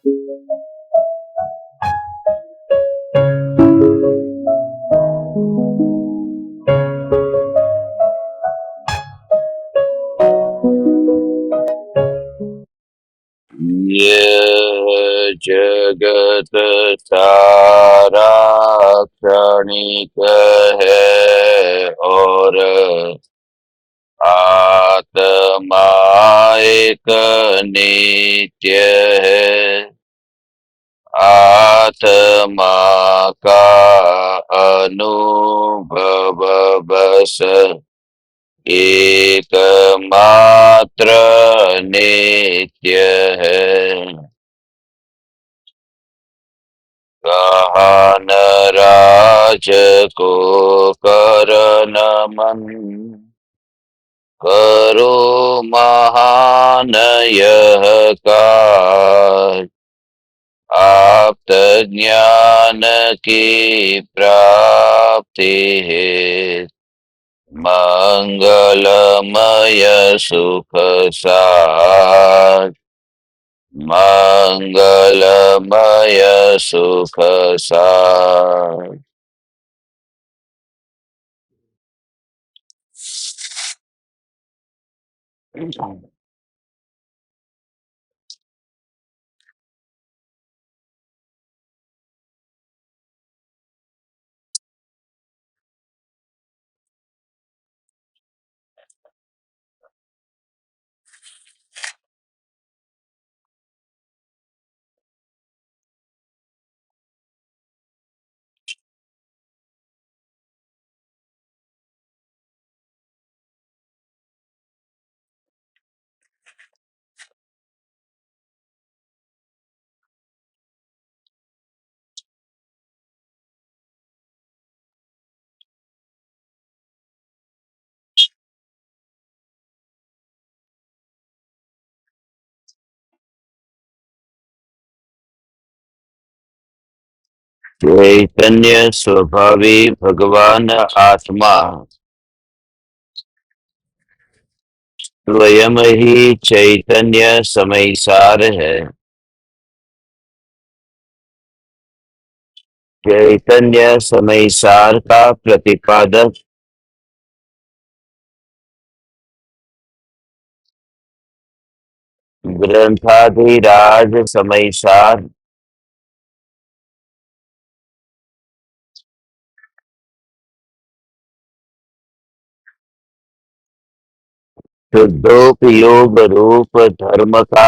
यह जगत सारा क्षणिक है और आत्मा एक नित्य है। आत्मा का अनुभव बस एकमात्र नित्य है। कहा न राज को कर नमन, करो महान यह कार्य। आप्त ज्ञान की प्राप्ति है, मंगलमय सुख सार। मंगलमय सुख सार। चैतन्य स्वभावी भगवान आत्मा स्वयं ही चैतन्य समयसार है। चैतन्य समयसार का प्रतिपादक ग्रंथाधिराज समयसार शुद्धोपयोग रूप धर्म का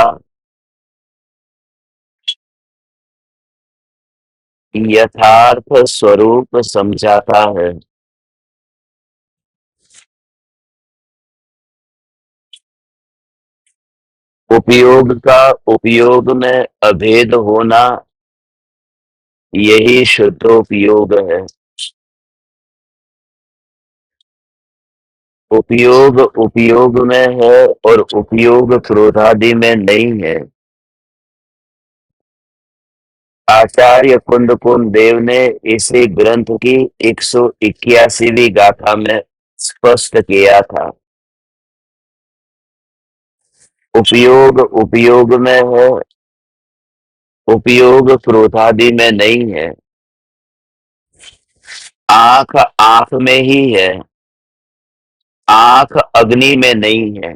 यथार्थ स्वरूप समझाता है। उपयोग का उपयोग में अभेद होना, यही शुद्धोपयोग है। उपयोग उपयोग में है और उपयोग क्रोधादि में नहीं है। आचार्य कुंद कुंद देव ने इसी ग्रंथ की 181वीं गाथा में स्पष्ट किया था। उपयोग उपयोग में है, उपयोग क्रोधादि में नहीं है। आंख आंख में ही है, आंख अग्नि में नहीं है।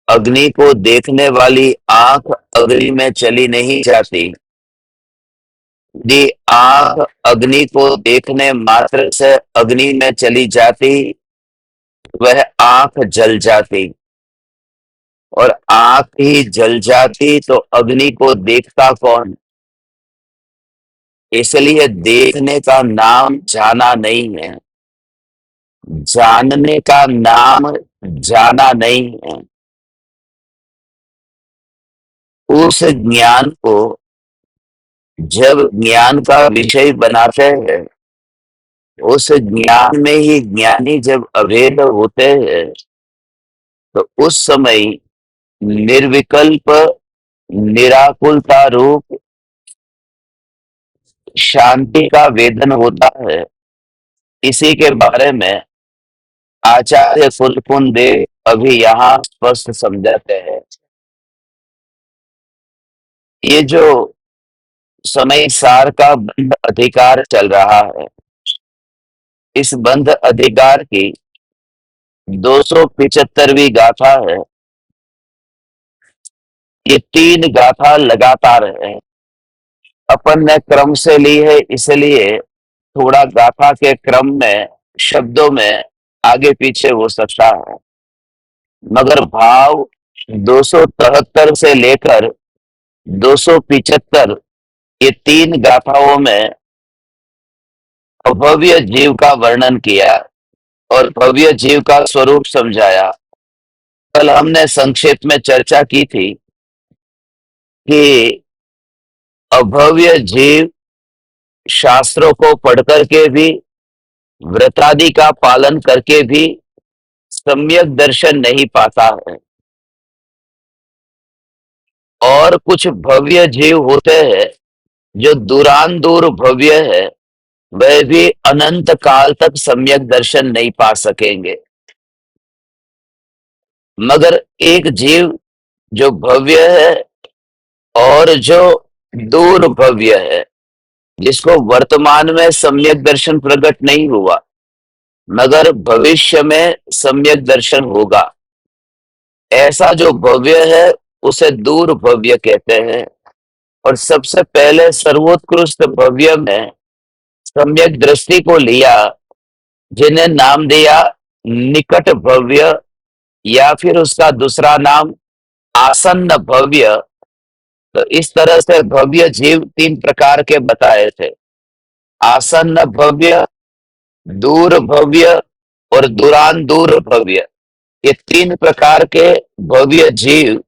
अग्नि को देखने वाली आंख अग्नि में चली नहीं जाती। यदि आंख अग्नि को देखने मात्र से अग्नि में चली जाती, वह आंख जल जाती, और आंख ही जल जाती तो अग्नि को देखता कौन। इसलिए देखने का नाम जाना नहीं है, जानने का नाम जाना नहीं है। उस ज्ञान को जब ज्ञान का विषय बनाते हैं, उस ज्ञान में ही ज्ञानी जब अभेद होते हैं, तो उस समय निर्विकल्प निराकुलता रूप शांति का वेदन होता है। इसी के बारे में आचार्य कुलकुंद देव अभी यहाँ स्पष्ट समझाते हैं। ये जो समय सार का बंध अधिकार चल रहा है, इस बंध अधिकार की 275वीं गाथा है। ये 3 गाथा लगातार है। अपन ने क्रम से ली है, इसलिए थोड़ा गाथा के क्रम में, शब्दों में आगे पीछे हो सकता है, मगर भाव 273 से लेकर 275, ये 3 गाथाओं में अभव्य जीव का वर्णन किया और भव्य जीव का स्वरूप समझाया। कल हमने संक्षेप में चर्चा की थी कि अभव्य जीव शास्त्रों को पढ़ करके भी, व्रतादि का पालन करके भी सम्यक दर्शन नहीं पाता है। और कुछ भव्य जीव होते हैं जो दूरांदूर भव्य है, वह भी अनंत काल तक सम्यक दर्शन नहीं पा सकेंगे। मगर एक जीव जो भव्य है और जो दूर भव्य है, जिसको वर्तमान में सम्यक दर्शन प्रकट नहीं हुआ, मगर भविष्य में सम्यक दर्शन होगा, ऐसा जो भव्य है उसे दूर भव्य कहते हैं। और सबसे पहले सर्वोत्कृष्ट भव्य में सम्यक दृष्टि को लिया, जिन्हें नाम दिया निकट भव्य, या फिर उसका दूसरा नाम आसन्न भव्य। तो इस तरह से भव्य जीव 3 प्रकार के बताए थे: आसन्न भव्य, दूर भव्य और दूरांदूर भव्य। ये 3 प्रकार के भव्य जीव,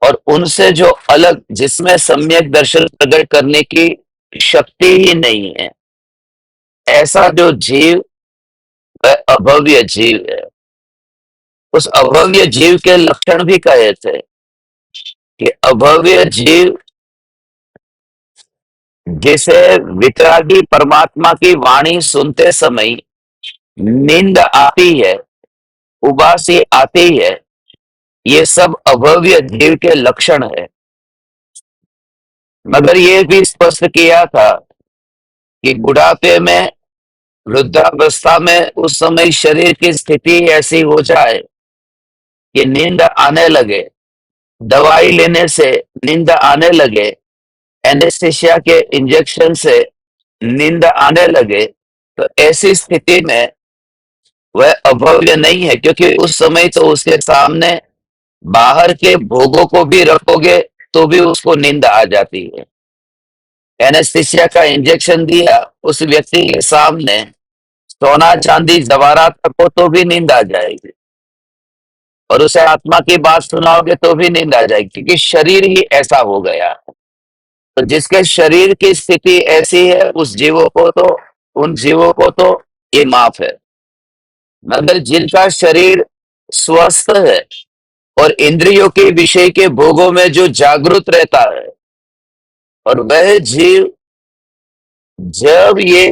और उनसे जो अलग, जिसमें सम्यक दर्शन प्रकट करने की शक्ति ही नहीं है, ऐसा जो जीव वह अभव्य जीव है। उस अभव्य जीव के लक्षण भी कहे थे कि अभव्य जीव जिसे वितरागी परमात्मा की वाणी सुनते समय नींद आती है, उबासी आती है, ये सब अभव्य जीव के लक्षण है। मगर ये भी स्पष्ट किया था कि बुढ़ापे में, वृद्धावस्था में, उस समय शरीर की स्थिति ऐसी हो जाए कि नींद आने लगे, दवाई लेने से नींद आने लगे, एनेस्थीसिया के इंजेक्शन से नींद आने लगे, तो ऐसी स्थिति में वह अभव्य नहीं है, क्योंकि उस समय तो उसके सामने बाहर के भोगों को भी रखोगे तो भी उसको नींद आ जाती है। एनेस्थीसिया का इंजेक्शन दिया उस व्यक्ति के सामने, सोना चांदी जवाहरात रखो तो भी नींद आ जाएगी, और उसे आत्मा की बात सुनाओगे तो भी नींद आ जाएगी, क्योंकि शरीर ही ऐसा हो गया। तो जिसके शरीर की स्थिति ऐसी है, उस जीवों को तो, उन जीवों को तो ये माफ है। मगर जिनका शरीर स्वस्थ है और इंद्रियों के विषय के भोगों में जो जागृत रहता है, और वह जीव जब ये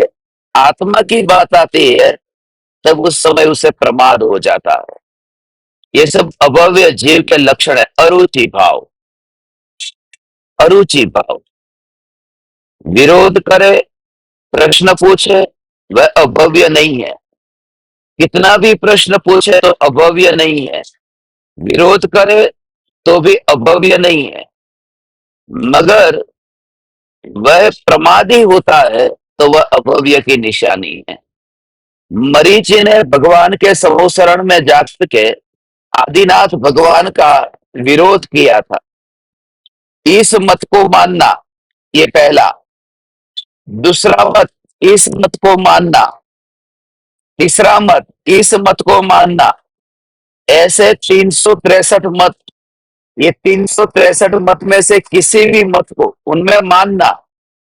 आत्मा की बात आती है, तब उस समय उसे प्रमाद हो जाता है। ये सब अभव्य जीव के लक्षण है। अरुचि भाव, अरुचि भाव, विरोध करे, प्रश्न पूछे, वह अभव्य नहीं है। कितना भी प्रश्न पूछे तो अभव्य नहीं है, विरोध करे तो भी अभव्य नहीं है। मगर वह प्रमादी होता है तो वह अभव्य की निशानी है। मरीचि ने भगवान के समोसरण में जाकर के आदिनाथ भगवान का विरोध किया था। इस मत को मानना, ये पहला। दूसरा मत, इस मत को मानना। तीसरा मत, इस मत को मानना। ऐसे 363 मत, ये 363 मत में से किसी भी मत को उनमें मानना,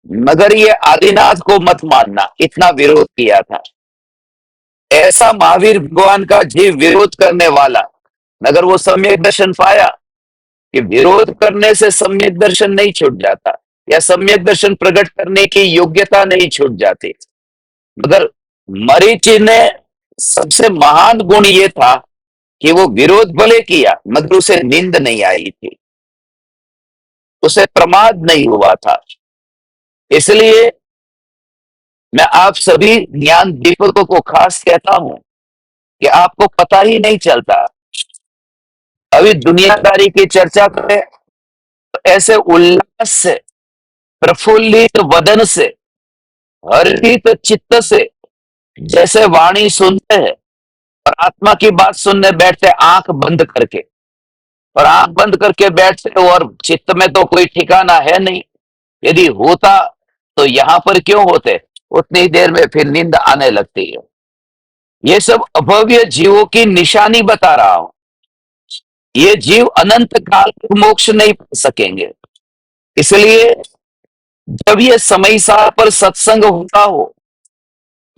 मगर ये आदिनाथ को मत मानना, इतना विरोध किया था। ऐसा महावीर भगवान का जीव विरोध करने वाला, मगर वो सम्यक दर्शन पाया कि विरोध करने से सम्यक दर्शन नहीं छूट जाता, या सम्यक दर्शन प्रकट करने की योग्यता नहीं छूट जाती। मगर मरीचि ने सबसे महान गुण ये था कि वो विरोध भले किया, मगर उसे नींद नहीं आई थी। उसे प्रमाद नहीं हुआ था। इसलिए मैं आप सभी ज्ञान दीपकों को खास कहता हूं कि आपको पता ही नहीं चलता। अभी दुनियादारी की चर्चा करें तो ऐसे उल्लास से, प्रफुल्लित वदन से, हर्षित चित्त से जैसे वाणी सुनते हैं और आत्मा की बात सुनने बैठते, आंख बंद करके, और आंख बंद करके बैठते हो, और चित्त में तो कोई ठिकाना है नहीं। यदि होता तो यहां पर क्यों होते? उतनी देर में फिर नींद आने लगती है। ये सब अभव्य जीवों की निशानी बता रहा हूं। ये जीव अनंत काल तक मोक्ष नहीं पा सकेंगे। इसलिए जब ये समय सार पर सत्संग होता हो,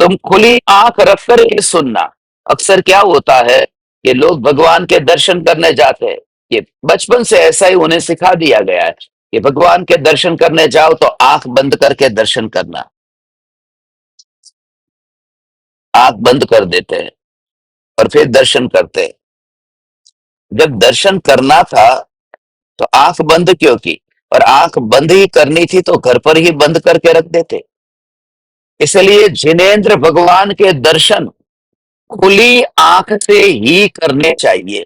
तुम खुली आंख रखकर के सुनना। अक्सर क्या होता है कि लोग भगवान के दर्शन करने जाते हैं, ये बचपन से ऐसा ही उन्हें सिखा दिया गया है कि भगवान के दर्शन करने जाओ तो आंख बंद करके दर्शन करना। आंख बंद कर देते हैं और फिर दर्शन करते हैं। जब दर्शन करना था तो आंख बंद क्यों की? और आंख बंद ही करनी थी तो घर पर ही बंद करके रख देते। इसलिए जिनेंद्र भगवान के दर्शन खुली आंख से ही करने चाहिए।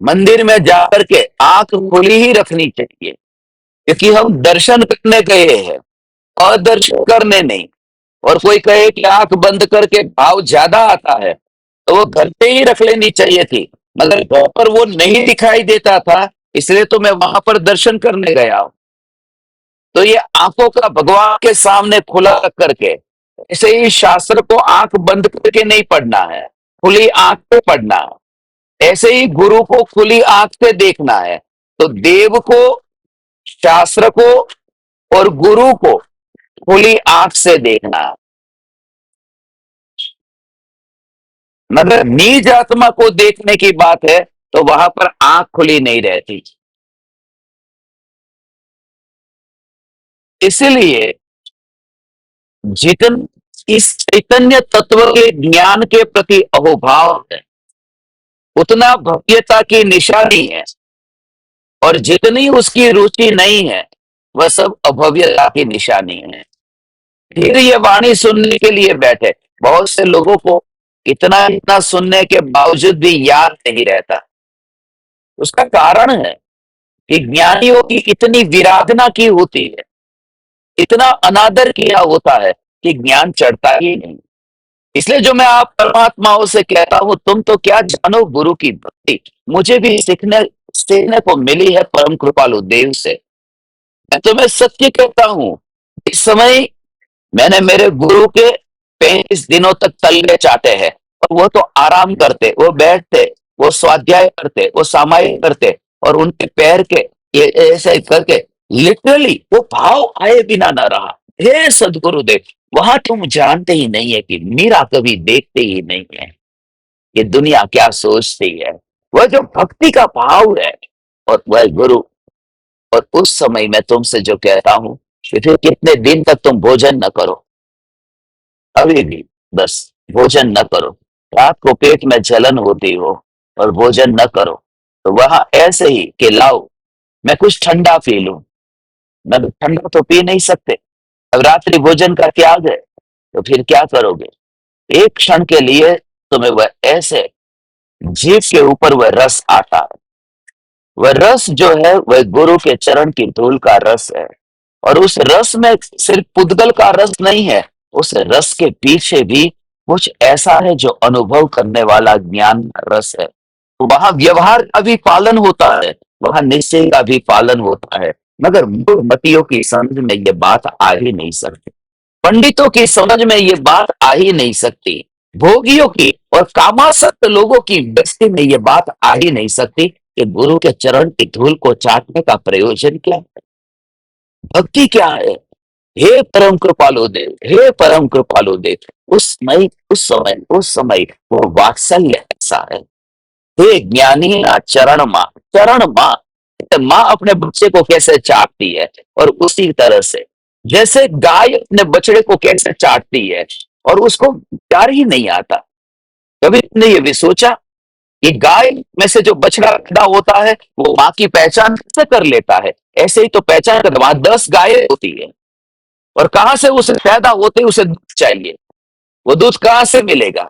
मंदिर में जाकर के आंख खुली ही रखनी चाहिए, क्योंकि हम दर्शन करने गए हैं और दर्शन करने नहीं। और कोई कहे कि आंख बंद करके भाव ज्यादा आता है तो वो घर पे ही रख लेनी चाहिए थी, मगर घर पर वो नहीं दिखाई देता था, इसलिए तो मैं वहां पर दर्शन करने गया हूं। तो ये आंखों का भगवान के सामने खुला रख करके, ऐसे ही शास्त्र को आंख बंद करके नहीं पढ़ना है, खुली आंख से पढ़ना है। ऐसे ही गुरु को खुली आंख से देखना है। तो देव को, शास्त्र को और गुरु को खुली आंख से देखना है। मगर नीच आत्मा को देखने की बात है तो वहां पर आंख खुली नहीं रहती। इसलिए जितन इस चैतन्य तत्व के ज्ञान के प्रति अहोभाव है, उतना भव्यता की निशानी है। और जितनी उसकी रुचि नहीं है, वह सब अभव्यता की निशानी है। फिर ये वाणी सुनने के लिए बैठे। बहुत से लोगों को इतना इतना सुनने के बावजूद भी याद नहीं रहता। उसका कारण है कि ज्ञानियों की इतनी विराधना की होती है, इतना अनादर किया होता है कि ज्ञान चढ़ता ही नहीं। इसलिए जो मैं आप परमात्माओं से कहता हूं, तुम तो क्या जानो गुरु की भक्ति। मुझे भी सीखने सीखने को मिली है परम कृपालु देव से। मैं तुम्हें सत्य कहता हूं, इस समय मैंने मेरे गुरु के 35 दिनों तक तलवे चाटे हैं। और वो तो आराम करते, वो बैठते, वो स्वाध्याय करते, वो सामायिक करते, और उनके पैर के ये ऐसे करके लिटरली वो भाव आए बिना ना रहा। हे सदगुरुदेव, वहां तुम जानते ही नहीं है कि मीरा कभी देखते ही नहीं है कि दुनिया क्या सोचती है। वह जो भक्ति का भाव है और वह गुरु। और उस समय मैं तुमसे जो कहता हूं कि फिर कितने दिन तक तुम भोजन न करो, अभी भी बस भोजन न करो। रात को पेट में जलन होती हो और भोजन न करो, तो वहां ऐसे ही कि लाओ मैं कुछ ठंडा पी लूं। मैं ठंडा तो पी नहीं सकते। अब रात्रि भोजन का त्याग है तो फिर क्या करोगे? एक क्षण के लिए तुम्हें वह ऐसे जीभ के ऊपर वह रस आता है। वह रस जो है वह गुरु के चरण की धूल का रस है। और उस रस में सिर्फ पुद्गल का रस नहीं है, उस रस के पीछे भी कुछ ऐसा है जो अनुभव करने वाला ज्ञान का रस है। तो वहां व्यवहार का भी पालन होता है, वहां निश्चय का भी पालन होता है। मगर मूढ़मतियों की समझ में ये बात आ ही नहीं सकती। पंडितों की समझ में ये बात आ ही नहीं सकती। भोगियों की और कामासक्त लोगों की बस्ती में ये बात आ ही नहीं सकती कि गुरु के चरण की धूल को चाटने का प्रयोजन क्या है, भक्ति क्या है। हे परम कृपालु देव, हे परम कृपालु देव, उस समय वो वात्सल्य ऐसा है। हे ज्ञानी ना चरण माँ, चरण माँ। माँ अपने बच्चे को कैसे चाटती है, और उसी तरह से जैसे गाय अपने बछड़े को कैसे चाटती है और उसको प्यार ही नहीं आता। कभी तुमने ये भी सोचा कि गाय में से जो बछड़ा पैदा होता है वो माँ की पहचान कैसे कर लेता है, ऐसे ही तो पहचान कर, वहां 10 गायें होती है और कहां से उसे पैदा होते ही उसे दूध चाहिए, वो दूध कहां से मिलेगा?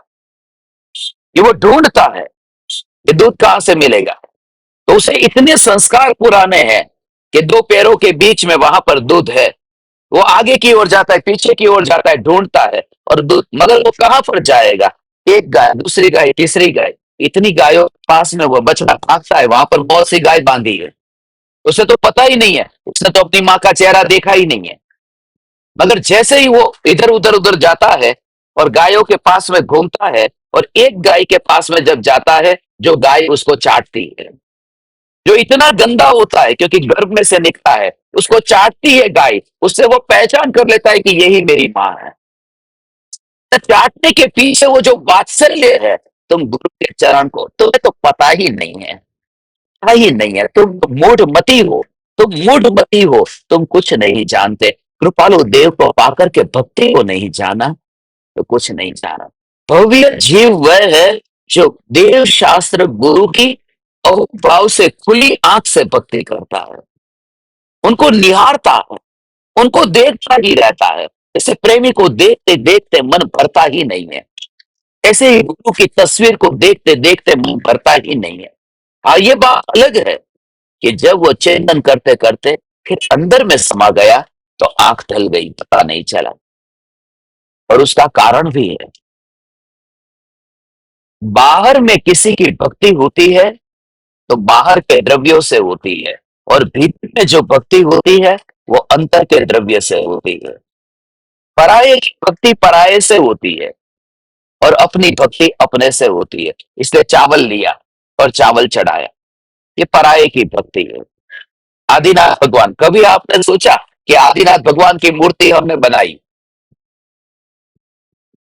ये वो ढूंढता है, ये दूध कहां से मिलेगा। तो उसे इतने संस्कार पुराने हैं कि 2 पैरों के बीच में वहां पर दूध है, वो आगे की ओर जाता है, पीछे की ओर जाता है, ढूंढता है और दूध, मगर वो कहां पर जाएगा? एक गाय, दूसरी गाय, तीसरी गाय, इतनी गायों के पास में वो बछड़ा भागता है, वहां पर बहुत सी गाय बांधी है, उसे तो पता ही नहीं है, उसने तो अपनी माँ का चेहरा देखा ही नहीं है। मगर जैसे ही वो इधर उधर उधर जाता है और गायों के पास में घूमता है और एक गाय के पास में जब जाता है, जो गाय उसको चाटती है, जो इतना गंदा होता है क्योंकि गर्भ में से निकला है, उसको चाटती है गाय, उससे वो पहचान कर लेता है कि यही मेरी माँ है। तो चाटने के पीछे वो जो वात्सल्य है, तुम गुरु के चरण को तुम्हें तो पता ही नहीं है, पता ही नहीं है, तुम मूढ़मती हो, तुम मूढ़मती हो, तुम कुछ नहीं जानते। कृपालु देव को पाकर के भक्ति को नहीं जाना तो कुछ नहीं जाना। भव्य जीव वह है जो देव शास्त्र गुरु की अहोभाव से खुली आंख से भक्ति करता है, उनको निहारता है, उनको देखता ही रहता है। जैसे प्रेमी को देखते देखते मन भरता ही नहीं है, ऐसे ही गुरु की तस्वीर को देखते देखते मन भरता ही नहीं है। हाँ, ये बात अलग है कि जब वो चिंतन करते करते फिर अंदर में समा गया तो आंख ढल गई, पता नहीं चला। और उसका कारण भी है, बाहर में किसी की भक्ति होती है तो बाहर के द्रव्यों से होती है, और भीतर में जो भक्ति होती है वो अंतर के द्रव्य से होती है। पराये की भक्ति पराये से होती है और अपनी भक्ति अपने से होती है। इसलिए चावल लिया और चावल चढ़ाया, ये पराये की भक्ति है। आदिनाथ भगवान, कभी आपने सोचा कि आदिनाथ भगवान की मूर्ति हमने बनाई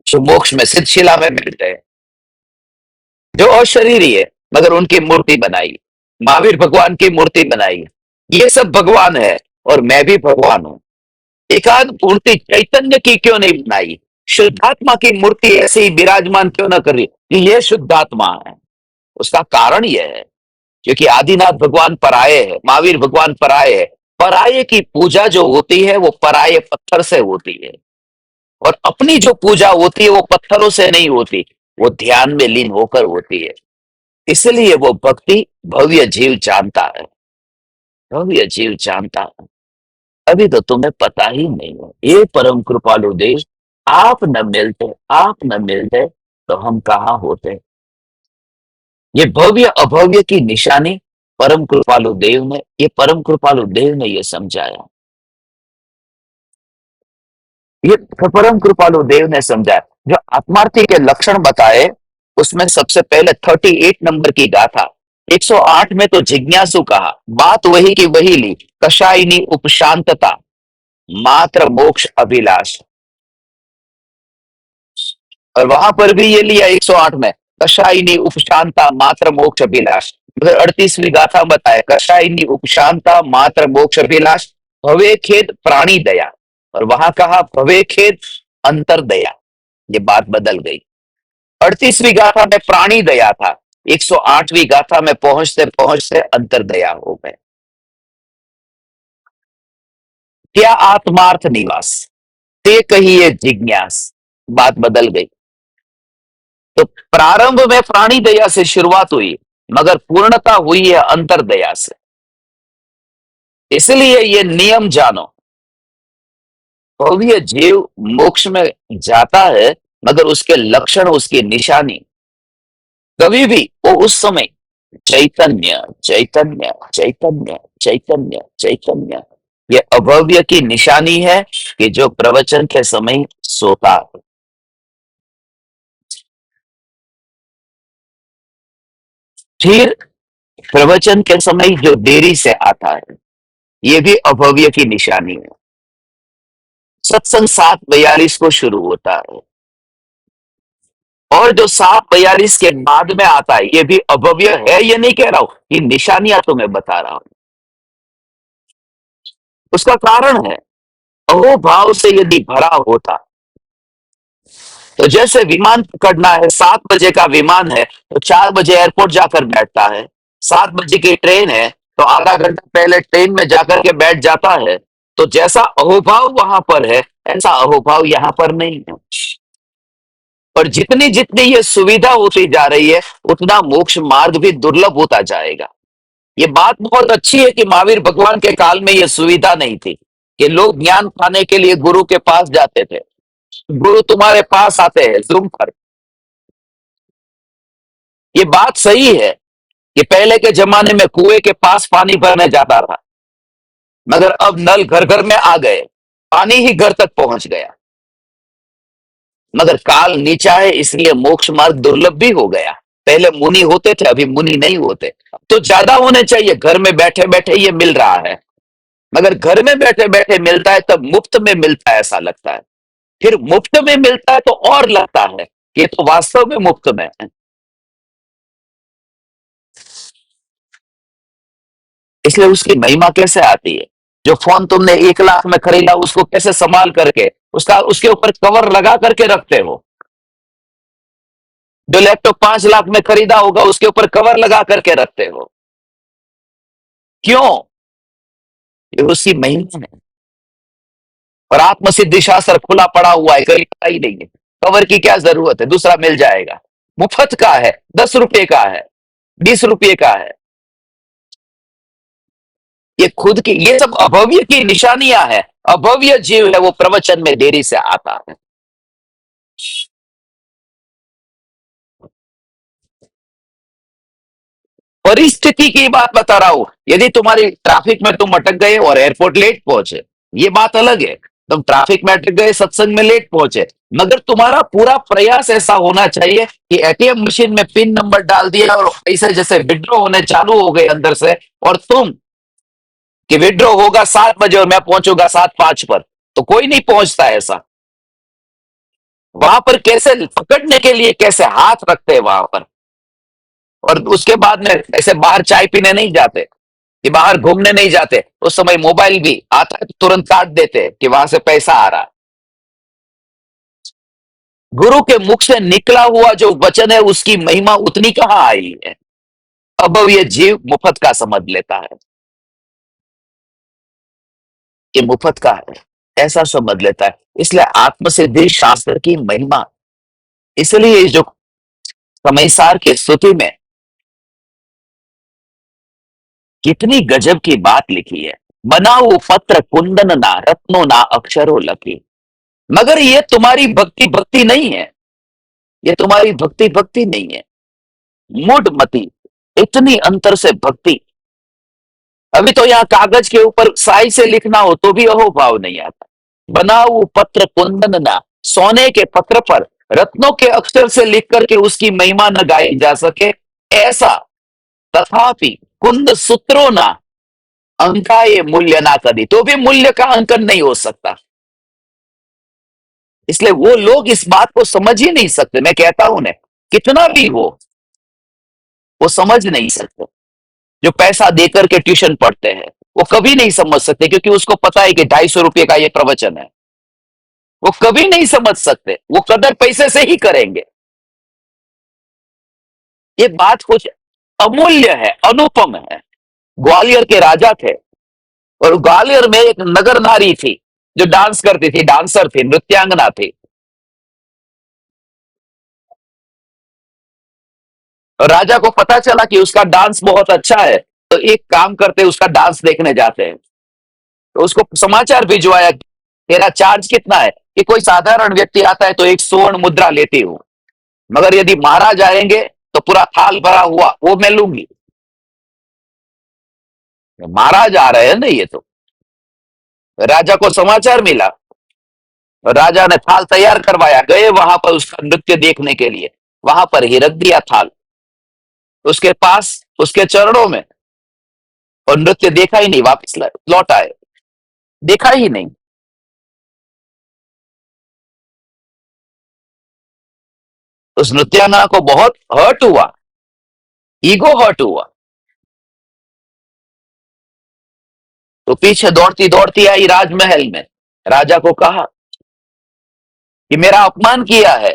जो मोक्ष में सिद्धशिला में मिलते हैं, जो अशरीरी है, मगर उनकी मूर्ति बनाई। महावीर भगवान की मूर्ति बनाई, ये सब भगवान है और मैं भी भगवान हूं। एकाध मूर्ति चैतन्य की क्यों नहीं बनाई? शुद्धात्मा की मूर्ति ऐसे ही विराजमान क्यों ना करी कि ये शुद्धात्मा है? उसका कारण यह है क्योंकि आदिनाथ भगवान पराये है, महावीर भगवान पराये है। पराये की पूजा जो होती है वो पराये पत्थर से होती है, और अपनी जो पूजा होती है वो पत्थरों से नहीं होती, वो ध्यान में लीन होकर होती है। इसलिए वो भक्ति भव्य जीव जानता है, भव्य जीव जानता है। अभी तो तुम्हें पता ही नहीं है। ये परम कृपालु देव, आप न मिलते, आप न मिलते तो हम कहाँ होते। ये भव्य अभव्य की निशानी परम कृपालु देव ने, ये परम कृपालु देव ने ये समझाया, ये परम कृपालु देव ने समझाया। जो आत्मार्थी के लक्षण बताए उसमें सबसे पहले 38 नंबर की गाथा, 108 में तो जिज्ञासु कहा, बात वही की वही ली, कषायनी उपशांतता मात्र मोक्ष अभिलाष। और वहां पर भी ये लिया 108 में, कषायनी उपशांता मात्र मोक्ष अभिलाष। उधर 38वीं गाथा बताए, कषायनी उपशांता मात्र मोक्ष अभिलाष, भवे खेद प्राणी दया। और वहां कहा भवे खेद अंतर दया, ये बात बदल गई। 38वीं गाथा में प्राणी दया था, 108वीं गाथा में पहुंचते पहुंचते अंतर दया हो गए। क्या आत्मार्थ निवास, ते कहिए जिज्ञास, बात बदल गई। तो प्रारंभ में प्राणी दया से शुरुआत हुई, मगर पूर्णता हुई है अंतर दया से। इसलिए ये नियम जानो, भव्य जीव मोक्ष में जाता है, मगर उसके लक्षण, उसकी निशानी कभी भी वो उस समय चैतन्य चैतन्य चैतन्य चैतन्य चैतन्य, ये अभव्य की निशानी है कि जो प्रवचन के समय सोता है। फिर प्रवचन के समय जो देरी से आता है, ये भी अभव्य की निशानी है। सत्संग 7:42 को शुरू होता है और जो 7:42 के बाद में आता है ये भी अभव्य है, ये नहीं कह रहा हूं, ये निशानियां तो मैं बता रहा हूं। उसका कारण है, अहोभाव से यदि भरा होता तो जैसे विमान पकड़ना है, 7 बजे का विमान है तो 4 बजे एयरपोर्ट जाकर बैठता है। 7 बजे की ट्रेन है तो आधा घंटा पहले ट्रेन में जाकर के बैठ जाता है। तो जैसा अहोभाव वहां पर है, ऐसा अहोभाव यहाँ पर नहीं है। और जितनी जितनी ये सुविधा होती जा रही है, उतना मोक्ष मार्ग भी दुर्लभ होता जाएगा। ये बात बहुत अच्छी है कि महावीर भगवान के काल में ये सुविधा नहीं थी कि लोग ज्ञान पाने के लिए गुरु के पास जाते थे। गुरु तुम्हारे पास आते हैं जूम पर। ये बात सही है कि पहले के जमाने में कुएं के पास पानी भरने जाता था, मगर अब नल घर घर में आ गए, पानी ही घर तक पहुंच गया। मगर काल नीचा है, इसलिए मोक्ष मार्ग दुर्लभ भी हो गया। पहले मुनि होते थे, अभी मुनि नहीं होते। तो ज्यादा होने चाहिए, घर में बैठे बैठे ये मिल रहा है। मगर घर में बैठे बैठे मिलता है तब मुफ्त में मिलता है ऐसा लगता है। फिर मुफ्त में मिलता है तो और लगता है कि ये तो वास्तव में मुफ्त में है। इसलिए उसकी महिमा कैसे आती है? जो फोन तुमने 1 लाख में खरीदा, उसको कैसे संभाल करके उसका उसके ऊपर कवर लगा करके रखते हो। जो लैपटॉप 5 लाख में खरीदा होगा, उसके ऊपर कवर लगा करके रखते हो। क्यों? ये उसकी महिमा है। और आत्मसिद्धि शास्त्र खुला पड़ा हुआ है, कहीं पता ही नहीं है। कवर की क्या जरूरत है, दूसरा मिल जाएगा। मुफ्त का है, 10 रुपए का है, 20 रुपए का है। ये खुद की, ये सब अभव्य की निशानियां है। अभव्य जीव है, वो प्रवचन में देरी से आता है। परिस्थिति की बात बता रहा हूं। यदि तुम्हारी ट्रैफिक में तुम अटक गए और एयरपोर्ट लेट पहुंचे, ये बात अलग है। तुम ट्रैफिक में अटक गए, सत्संग में लेट पहुंचे, मगर तुम्हारा पूरा प्रयास ऐसा होना चाहिए कि एटीएम मशीन में पिन नंबर डाल दिया और पैसे जैसे विड्रॉ होने चालू हो गए अंदर से, और तुम कि विड्रॉ होगा 7 बजे और मैं पहुंचूंगा 7:05 पर, तो कोई नहीं पहुंचता ऐसा। वहां पर कैसे पकड़ने के लिए कैसे हाथ रखते हैं वहां पर। और उसके बाद में ऐसे बाहर चाय पीने नहीं जाते, कि बाहर घूमने नहीं जाते, उस समय मोबाइल भी आता है तो तुरंत काट देते हैं कि वहां से पैसा आ रहा है। गुरु के मुख से निकला हुआ जो वचन है, उसकी महिमा उतनी कहां आई है। अब ये जीव मुफ्त का समझ लेता है कि मुफ्त का है, ऐसा समझ लेता है। इसलिए आत्मसिद्धि शास्त्र की महिमा, इसलिए जो समयसार की स्तुति में कितनी गजब की बात लिखी है। बनाओ पत्र कुंदन ना, रत्नो ना अक्षरो लकी। मगर ये तुम्हारी भक्ति भक्ति नहीं है। ये तुम्हारी भक्ति भक्ति नहीं है, मूढ़ मति। इतनी अंतर से भक्ति। अभी तो यहाँ कागज के ऊपर साई से लिखना हो तो भी अहोभाव नहीं आता। बनाओ पत्र कुंदन ना, सोने के पत्र पर रत्नों के अक्षर से लिख करके उसकी महिमा न गाई जा सके, ऐसा। तथापि कुंद सूत्रों ना, अंका ये मूल्य ना कदी, तो भी मूल्य का अंकन नहीं हो सकता। इसलिए वो लोग इस बात को समझ ही नहीं सकते। मैं कहता हूं ना, कितना भी हो, वो समझ नहीं सकते। जो पैसा देकर के ट्यूशन पढ़ते हैं, वो कभी नहीं समझ सकते, क्योंकि उसको पता है कि 250 रुपये का ये प्रवचन है। वो कभी नहीं समझ सकते, वो कदर पैसे से ही करेंगे। ये बात कुछ अमूल्य है, अनुपम है। ग्वालियर के राजा थे, और ग्वालियर में एक नगर नारी थी जो डांस करती थी, डांसर थी, नृत्यांगना थी। और राजा को पता चला कि उसका डांस बहुत अच्छा है, तो एक काम करते, उसका डांस देखने जाते हैं। तो उसको समाचार भिजवाया, तेरा चार्ज कितना है? कि कोई साधारण व्यक्ति आता है तो एक स्वर्ण मुद्रा लेती हूं, मगर यदि महाराज आएंगे तो पूरा थाल भरा हुआ वो मैं लूंगी। महाराज आ रहे हैं ना ये तो। राजा को समाचार मिला, राजा ने थाल तैयार करवाया, गए वहां पर उसका नृत्य देखने के लिए। वहां पर ही रख दिया थाल उसके पास, उसके चरणों में, और नृत्य देखा ही नहीं, वापस लौट आए, देखा ही नहीं। उस नृत्यांगना को बहुत हर्ट हुआ, ईगो हर्ट हुआ। तो पीछे दौड़ती दौड़ती आई राजमहल में, राजा को कहा कि मेरा अपमान किया है,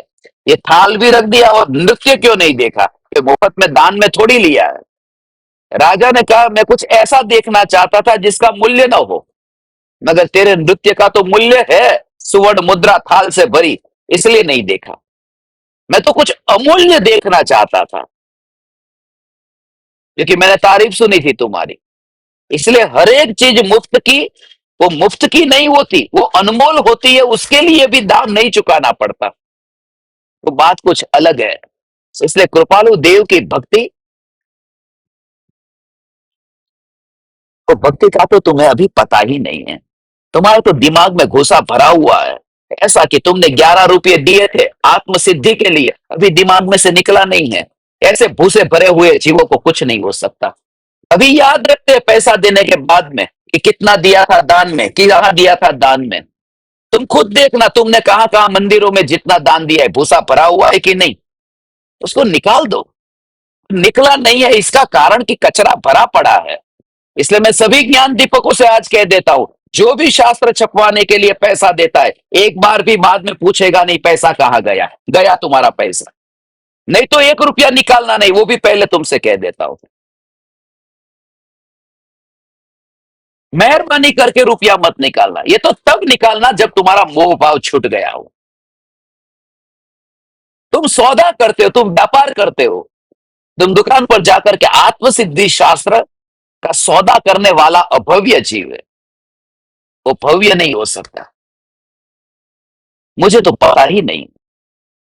ये थाल भी रख दिया और नृत्य क्यों नहीं देखा? ये मुफ्त में दान में थोड़ी लिया है। राजा ने कहा मैं कुछ ऐसा देखना चाहता था जिसका मूल्य ना हो, मगर तेरे नृत्य का तो मूल्य है, सुवर्ण मुद्रा थाल से भरी, इसलिए नहीं देखा। मैं तो कुछ अमूल्य देखना चाहता था, क्योंकि मैंने तारीफ सुनी थी तुम्हारी। इसलिए हर एक चीज मुफ्त की, वो मुफ्त की नहीं होती, वो अनमोल होती है, उसके लिए भी दाम नहीं चुकाना पड़ता। तो बात कुछ अलग है। इसलिए कृपालु देव की भक्ति, तो भक्ति का तो तुम्हें अभी पता ही नहीं है। तुम्हारे तो दिमाग में घुसा भरा हुआ है, ऐसा कि तुमने 11 रुपये दिए थे आत्म सिद्धि के लिए, अभी दिमाग में से निकला नहीं है। ऐसे भूसे भरे हुए जीवों को कुछ नहीं हो सकता। अभी याद रखते हैं पैसा देने के बाद में कि कितना दिया था दान में, कि कहां दिया था दान में। तुम खुद देखना, तुमने कहां कहां मंदिरों में जितना दान दिया है, भूसा भरा हुआ है कि नहीं, उसको निकाल दो। निकला नहीं है इसका कारण कि कचरा भरा पड़ा है। इसलिए मैं सभी ज्ञान दीपकों से आज कह देता हूं, जो भी शास्त्र छपवाने के लिए पैसा देता है, एक बार भी बाद में पूछेगा नहीं पैसा कहां गया, गया तुम्हारा पैसा। नहीं तो 1 रुपया निकालना नहीं, वो भी पहले तुमसे कह देता हूं। मेहरबानी करके रुपया मत निकालना, ये तो तब निकालना जब तुम्हारा मोह भाव छूट गया हो। तुम सौदा करते हो, तुम व्यापार करते हो, तुम दुकान पर जाकर के आत्मसिद्धि शास्त्र का सौदा करने वाला अभव्य जीव है, वो भव्य नहीं हो सकता। मुझे तो पता ही नहीं,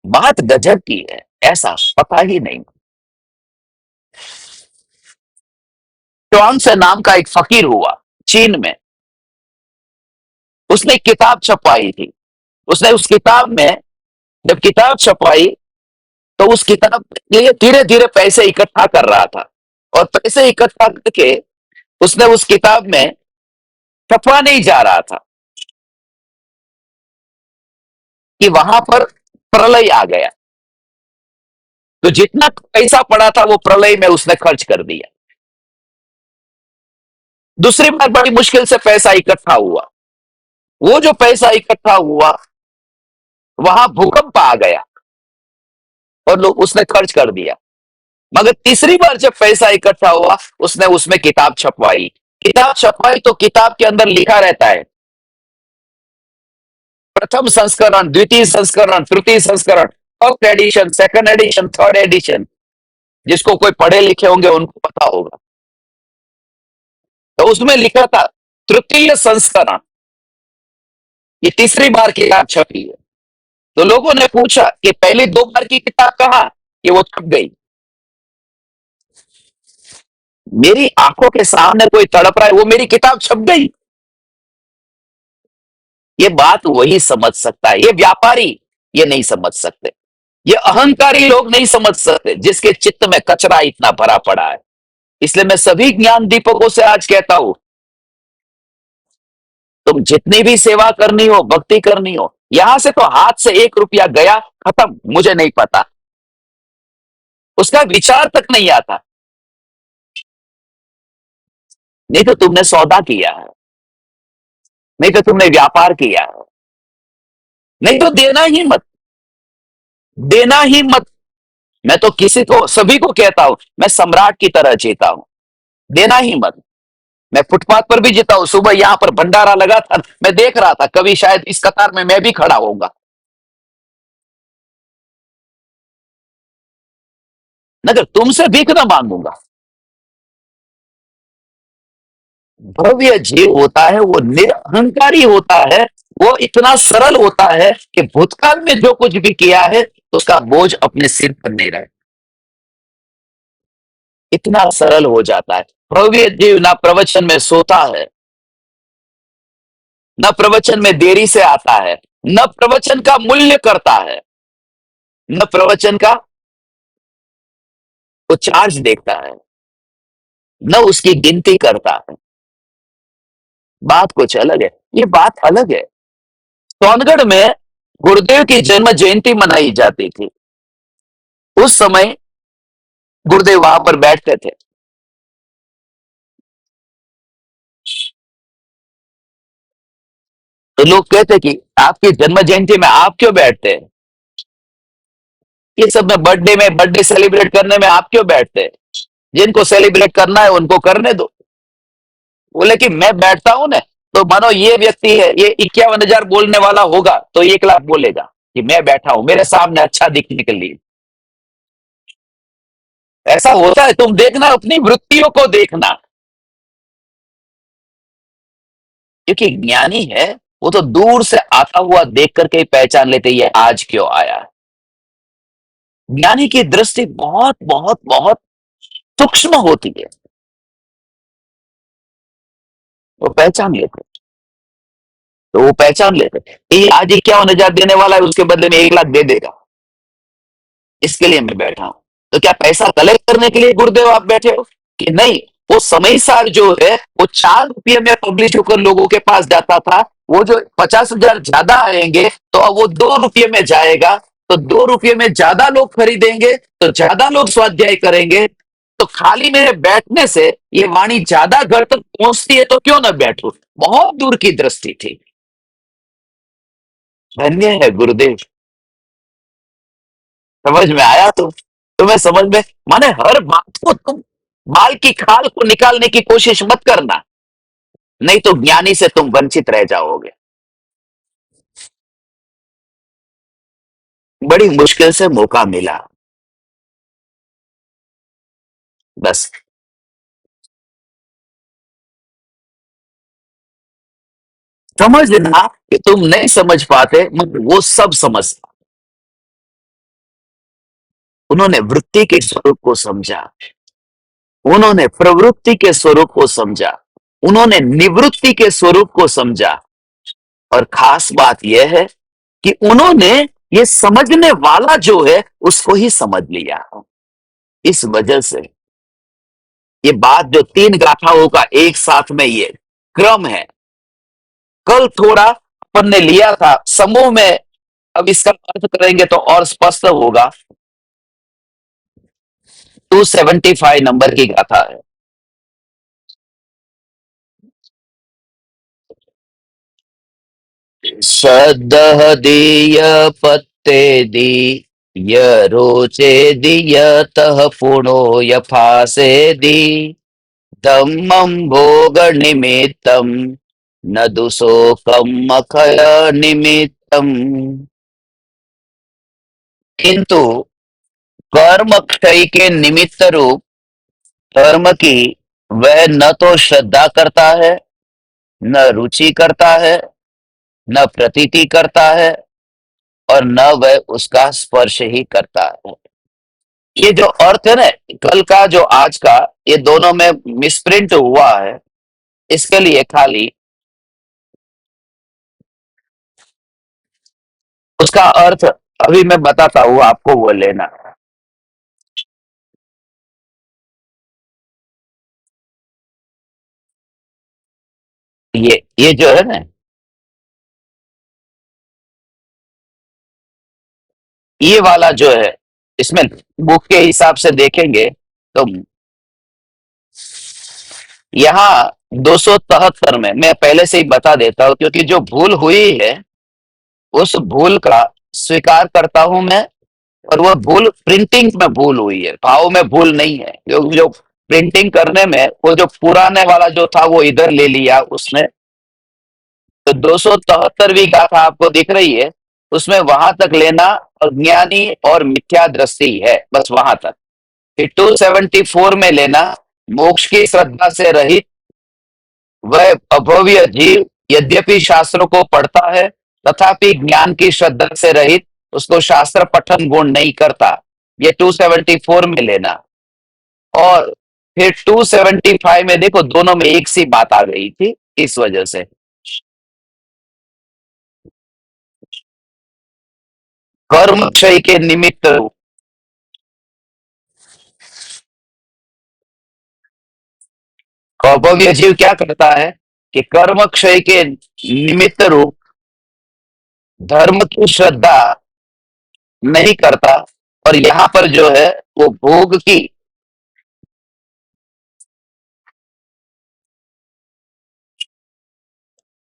बात गजब की है, ऐसा पता ही नहीं। ट्वांग से नाम का एक फकीर हुआ चीन में, उसने एक किताब छपवाई थी। उसने उस किताब में जब किताब छपवाई, तो उस किताब के लिए धीरे धीरे पैसे इकट्ठा कर रहा था, और पैसे इकट्ठा करके उसने उस किताब में छपवा नहीं जा रहा था कि वहां पर प्रलय आ गया, तो जितना पैसा पड़ा था वो प्रलय में उसने खर्च कर दिया। दूसरी बार बड़ी मुश्किल से पैसा इकट्ठा हुआ, वो जो पैसा इकट्ठा हुआ वहां भूकंप आ गया और लोग उसने खर्च कर दिया। मगर तीसरी बार जब पैसा इकट्ठा हुआ, उसने उसमें किताब छपवाई। किताब छपवाई तो किताब के अंदर लिखा रहता है प्रथम संस्करण, द्वितीय संस्करण, तृतीय संस्करण, first edition, second edition, third edition. जिसको कोई पढ़े लिखे होंगे उनको पता होगा। तो उसमें लिखा था तृतीय संस्करण, ये तीसरी बार किताब छपी है। तो लोगों ने पूछा कि पहली 2 बार की किताब कहां, कि वो छप गई। मेरी आंखों के सामने कोई तड़प रहा है, वो मेरी किताब छप गई। ये बात वही समझ सकता है, ये व्यापारी ये नहीं समझ सकते, ये अहंकारी लोग नहीं समझ सकते जिसके चित्त में कचरा इतना भरा पड़ा है। इसलिए मैं सभी ज्ञान दीपकों से आज कहता हूं, तुम जितनी भी सेवा करनी हो, भक्ति करनी हो, यहां से तो हाथ से 1 रुपया गया, खत्म, मुझे नहीं पता, उसका विचार तक नहीं आता। नहीं तो तुमने सौदा किया है, नहीं तो तुमने व्यापार किया है, नहीं तो देना ही मत, देना ही मत। मैं तो किसी को, सभी को कहता हूं, मैं सम्राट की तरह जीता हूं, देना ही मत। मैं फुटपाथ पर भी जीता हूं, सुबह यहां पर भंडारा लगा था, मैं देख रहा था कभी शायद इस कतार में मैं भी खड़ा होऊंगा, मगर तुमसे भीख ना मांगूंगा। भव्य जीव होता है वो निरहंकारी होता है, वो इतना सरल होता है कि भूतकाल में जो कुछ भी किया है तो उसका बोझ अपने सिर पर नहीं रहे, इतना सरल हो जाता है। भव्य जीव ना प्रवचन में सोता है, न प्रवचन में देरी से आता है, न प्रवचन का मूल्य करता है, न प्रवचन का वो चार्ज देखता है, न उसकी गिनती करता है। बात कुछ अलग है, ये बात अलग है। सोनगढ़ में गुरुदेव की जन्म जयंती मनाई जाती थी। उस समय गुरुदेव वहां पर बैठते थे। तो लोग कहते कि आपकी जन्म जयंती में आप क्यों बैठते हैं? ये सब में बर्थडे सेलिब्रेट करने में आप क्यों बैठते हैं? जिनको सेलिब्रेट करना है उनको करने दो। बोले कि मैं बैठता हूं ना, तो मानो ये व्यक्ति है, ये 51,000 बोलने वाला होगा तो 1 लाख बोलेगा कि मैं बैठा हूं मेरे सामने अच्छा दिखने के लिए। ऐसा होता है, तुम देखना, अपनी वृत्तियों को देखना। क्योंकि ज्ञानी है, वो तो दूर से आता हुआ देख करके ही पहचान लेते ये आज क्यों आया। ज्ञानी की दृष्टि बहुत बहुत बहुत सूक्ष्म होती है, वो पहचान लेते। तो वो पहचान लेते ये आज 51,000 देने वाला है, उसके बदले में 1 लाख दे देगा, इसके लिए मैं बैठा हूं। तो क्या पैसा कलेक्ट करने के लिए गुरुदेव आप बैठे हो कि नहीं? वो समय सार जो है वो 4 रुपये में पब्लिश होकर लोगों के पास जाता था, वो जो 50,000 ज्यादा आएंगे तो अब वो 2 रुपये में जाएगा, तो 2 रुपये में ज्यादा लोग खरीदेंगे, तो ज्यादा लोग स्वाध्याय करेंगे। तो खाली मेरे बैठने से ये वाणी ज्यादा घर तक पहुंचती है, तो क्यों ना बैठू। बहुत दूर की दृष्टि थी। धन्य है गुरुदेव। समझ में आया? तुम्हें समझ में, माने हर बात को तुम बाल की खाल को निकालने की कोशिश मत करना, नहीं तो ज्ञानी से तुम वंचित रह जाओगे। बड़ी मुश्किल से मौका मिला, बस। समझना कि तुम नहीं समझ पाते, मगर वो सब समझता। उन्होंने वृत्ति के स्वरूप को समझा, उन्होंने प्रवृत्ति के स्वरूप को समझा, उन्होंने निवृत्ति के स्वरूप को समझा। और खास बात यह है कि उन्होंने ये समझने वाला जो है उसको ही समझ लिया। इस वजह से ये बात जो 3 गाथाओं का एक साथ में ये क्रम है, कल थोड़ा अपन ने लिया था समूह में, अब इसका अर्थ करेंगे तो और स्पष्ट होगा। 275 नंबर की गाथा है। श्रद्धः दीय पत्ते दी, य रोचे दीयतः पुनो यफासे दी, धम्मं भोग निमित्तम न दुशोकम मखय निमित्तम। किंतु कर्म क्षय के निमित्त रूप कर्म की वह न तो श्रद्धा करता है, न रुचि करता है, न प्रतीति करता है, और न वह उसका स्पर्श ही करता है। ये जो अर्थ है ना, कल का जो आज का, ये दोनों में मिसप्रिंट हुआ है। इसके लिए खाली उसका अर्थ अभी मैं बताता हूं आपको, वो लेना। ये जो है ना, ये वाला जो है, इसमें बुक के हिसाब से देखेंगे तो यहाँ 273 में, मैं पहले से ही बता देता हूं क्योंकि जो भूल हुई है उस भूल का स्वीकार करता हूं मैं। और वो भूल प्रिंटिंग में भूल हुई है, भाव में भूल नहीं है। जो प्रिंटिंग करने में वो जो पुराने वाला जो था वो इधर ले लिया उसने। तो 273वीं गाथा आपको दिख रही है, उसमें वहां तक लेना अज्ञानी और मिथ्या दृष्टि है, बस वहां तक। फिर 274 में लेना मोक्ष की श्रद्धा से रहित वह अभव्य जीव यद्यपि शास्त्रों को पढ़ता है तथापि ज्ञान की श्रद्धा से रहित, उसको शास्त्र पठन गुण नहीं करता, ये 274 में लेना। और फिर 275 में देखो, दोनों में एक सी बात आ गई थी, इस वजह से कर्म क्षय के निमित्त रूप। अभव्य जीव क्या करता है कि कर्म क्षय के निमित्त रूप धर्म की श्रद्धा नहीं करता, और यहां पर जो है वो भोग की,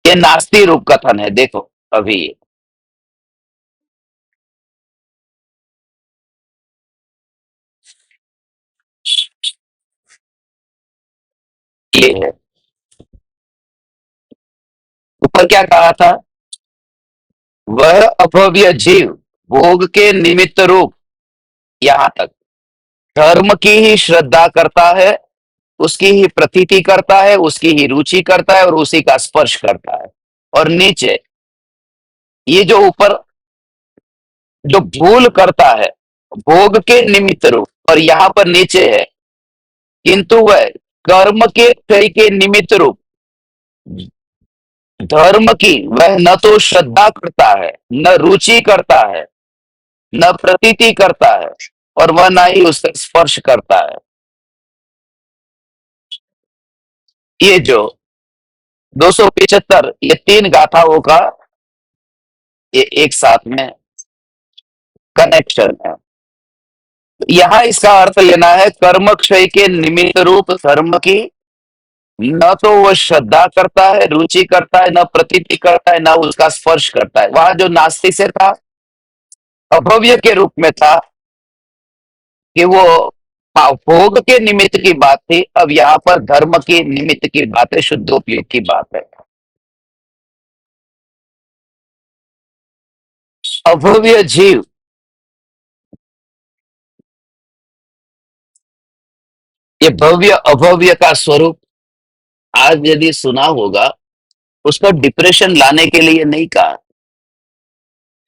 ये नास्ती रूप कथन है। देखो अभी ये है। ऊपर क्या कहा था? वह अभव्य जीव भोग के निमित्त रूप, यहां तक धर्म की ही श्रद्धा करता है, उसकी ही प्रतीति करता है, उसकी ही रुचि करता है और उसी का स्पर्श करता है। और नीचे ये जो ऊपर जो भूल करता है भोग के निमित्त रूप, और यहां पर नीचे है किंतु वह कर्म के क्षय के निमित्त रूप धर्म की वह न तो श्रद्धा करता है, न रुचि करता है, न प्रतीति करता है, और वह ना ही उसका स्पर्श करता है। ये जो 275 ये तीन गाथाओं का ये एक साथ में कनेक्शन है। यहां इसका अर्थ लेना है कर्म क्षय के निमित्त रूप धर्म की न तो वो श्रद्धा करता है, रुचि करता है, न प्रतीति करता है, न उसका स्पर्श करता है। वहां जो नास्तिक से था अभव्य के रूप में था कि वो भोग के निमित्त की बात थी, अब यहाँ पर धर्म के निमित्त की बात है, शुद्धोपयोग की बात है। अभव्य जीव, ये भव्य अभव्य का स्वरूप आज यदि सुना होगा, उसको डिप्रेशन लाने के लिए नहीं कहा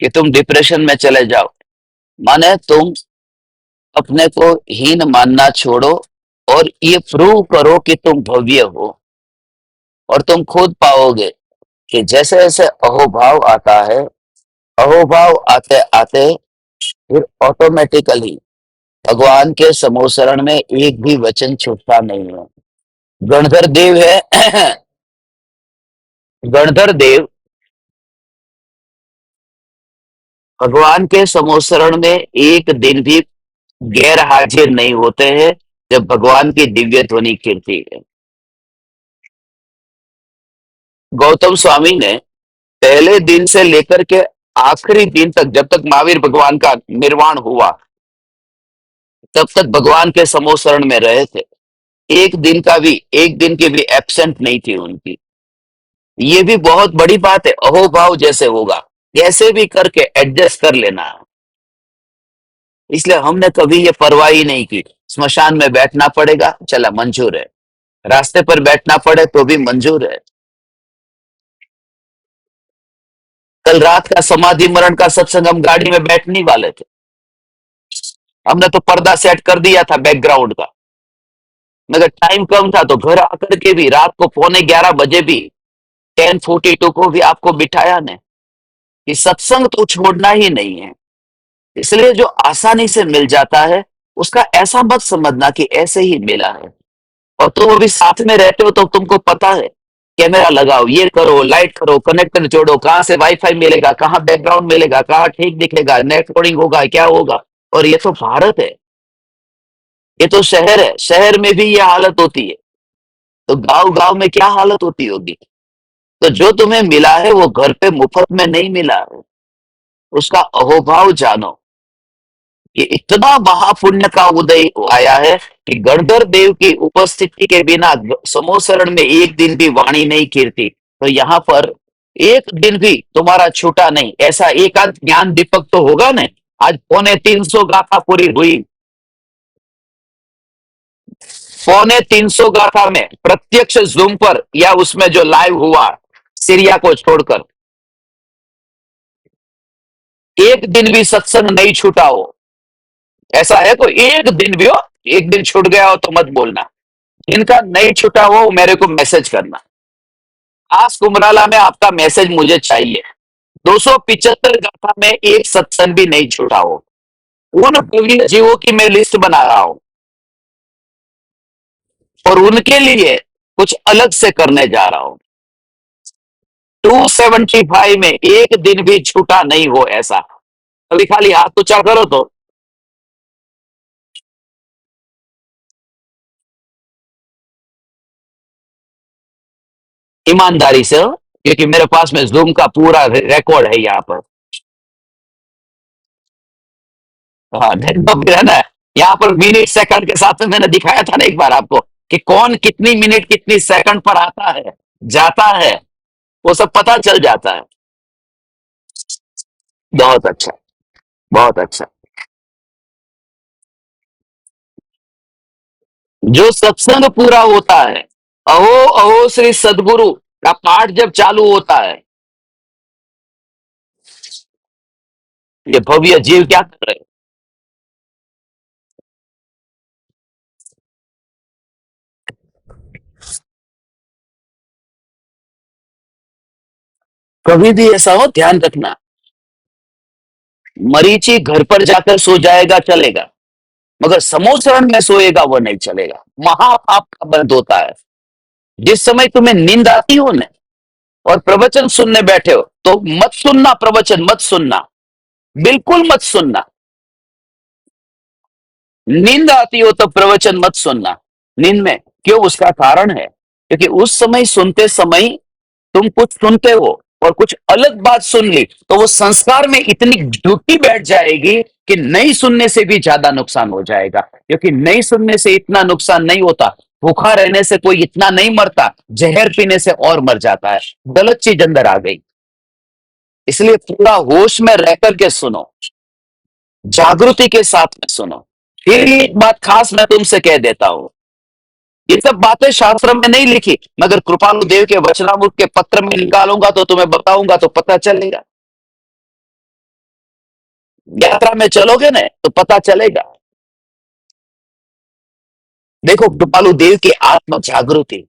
कि तुम डिप्रेशन में चले जाओ, माने तुम अपने को हीन मानना छोड़ो और ये प्रूव करो कि तुम भव्य हो। और तुम खुद पाओगे कि जैसे जैसे अहोभाव आता है, अहोभाव आते आते फिर ऑटोमेटिकली भगवान के समोसरण में एक भी वचन छूटता नहीं है। गणधर देव है गणधर देव भगवान के समोसरण में एक दिन भी गैर हाजिर नहीं होते हैं जब भगवान की दिव्य ध्वनि कीर्ति है। गौतम स्वामी ने पहले दिन से लेकर के आखिरी दिन तक, जब तक महावीर भगवान का निर्वाण हुआ, तब तक भगवान के समोसरण में रहे थे। एक दिन की भी एब्सेंट नहीं थी उनकी। ये भी बहुत बड़ी बात है। अहोभाव जैसे होगा, कैसे भी करके एडजस्ट कर लेना है। इसलिए हमने कभी ये परवाह ही नहीं की। स्मशान में बैठना पड़ेगा, चला मंजूर है। रास्ते पर बैठना पड़े तो भी मंजूर है। कल रात का समाधि मरण का सत्संग हम गाड़ी में बैठने वाले थे, हमने तो पर्दा सेट कर दिया था बैकग्राउंड का, मगर टाइम कम था तो घर आकर के भी रात को 11:45 भी 10:42 को भी आपको बिठाया ने कि सत्संग तो छोड़ना ही नहीं है। इसलिए जो आसानी से मिल जाता है उसका ऐसा मत समझना कि ऐसे ही मिला है। और तुम अभी साथ में रहते हो तो तुमको पता है, कैमरा लगाओ, ये करो, लाइट करो, कनेक्टर जोड़ो, कहां से वाईफाई मिलेगा, कहां बैकग्राउंड मिलेगा, कहां ठीक दिखेगा, नेट कोडिंग होगा, क्या होगा। और ये तो भारत है, ये तो शहर है, शहर में भी ये हालत होती है, तो गांव गांव में क्या हालत होती होगी। तो जो तुम्हें मिला है वो घर पे मुफ्त में नहीं मिला है, उसका अहोभाव जानो। ये इतना महापुण्य का उदय आया है कि गणधर देव की उपस्थिति के बिना समोसरण में एक दिन भी वाणी नहीं कीर्ति। तो यहाँ पर एक दिन भी तुम्हारा छूटा नहीं। ऐसा एक आध ज्ञान दीपक तो होगा ना। आज 350 गाथा पूरी हुई, 350 गाथा में प्रत्यक्ष जूम पर या उसमें जो लाइव हुआ सीरिया को छोड़कर, एक दिन भी सत्संग नहीं छूटा हो। ऐसा है कोई एक दिन भी हो, एक दिन छूट गया हो तो मत बोलना। जिनका नहीं छूटा हो मेरे को मैसेज करना। आज कुमराला में आपका मैसेज मुझे चाहिए। 275 गाथा में एक सत्संग भी नहीं छूटा हो। उन भव्य जीवों की मैं लिस्ट बना रहा हूं और उनके लिए कुछ अलग से करने जा रहा हूं। 275 में एक दिन भी छूटा नहीं हो ऐसा। अभी खाली हाथ ऊंचा करो तो। ईमानदारी से हो, क्योंकि मेरे पास में जूम का पूरा रिकॉर्ड है यहाँ पर। हाँ, देखो फिर है ना, यहाँ पर मिनट सेकंड के साथ में मैंने दिखाया था ना एक बार आपको कि कौन कितनी मिनट कितनी सेकंड पर आता है, जाता है, वो सब पता चल जाता है। बहुत अच्छा, बहुत अच्छा। जो सत्संग पूरा होता है, अहो अहो श्री सदगुरु का पाठ जब चालू होता है, ये भव्य जीव क्या कर रहे हैं? कभी भी ऐसा हो ध्यान रखना, मरीची घर पर जाकर सो जाएगा चलेगा, मगर समोसरण में सोएगा वो नहीं चलेगा, महापाप का बंद होता है। जिस समय तुम्हें नींद आती हो ना और प्रवचन सुनने बैठे हो, तो मत सुनना, प्रवचन मत सुनना, बिल्कुल मत सुनना। नींद आती हो तो प्रवचन मत सुनना। नींद में क्यों? उसका कारण है क्योंकि उस समय सुनते समय तुम कुछ सुनते हो और कुछ अलग बात सुन ली, तो वो संस्कार में इतनी ड्यूटी बैठ जाएगी कि नहीं सुनने से भी ज्यादा नुकसान हो जाएगा। क्योंकि नहीं सुनने से इतना नुकसान नहीं होता, भूखा रहने से कोई इतना नहीं मरता, जहर पीने से और मर जाता है। गलत चीज अंदर आ गई। इसलिए पूरा होश में रह करके सुनो, जागृति के साथ में सुनो। फिर एक बात खास मैं तुमसे कह देता हूं, ये सब बातें शास्त्र में नहीं लिखी, मगर कृपालु देव के वचनामृत के पत्र में निकालूंगा तो तुम्हें बताऊंगा तो पता चलेगा। यात्रा में चलोगे ना तो पता चलेगा। देखो कृपालु देव की आत्म जागृति।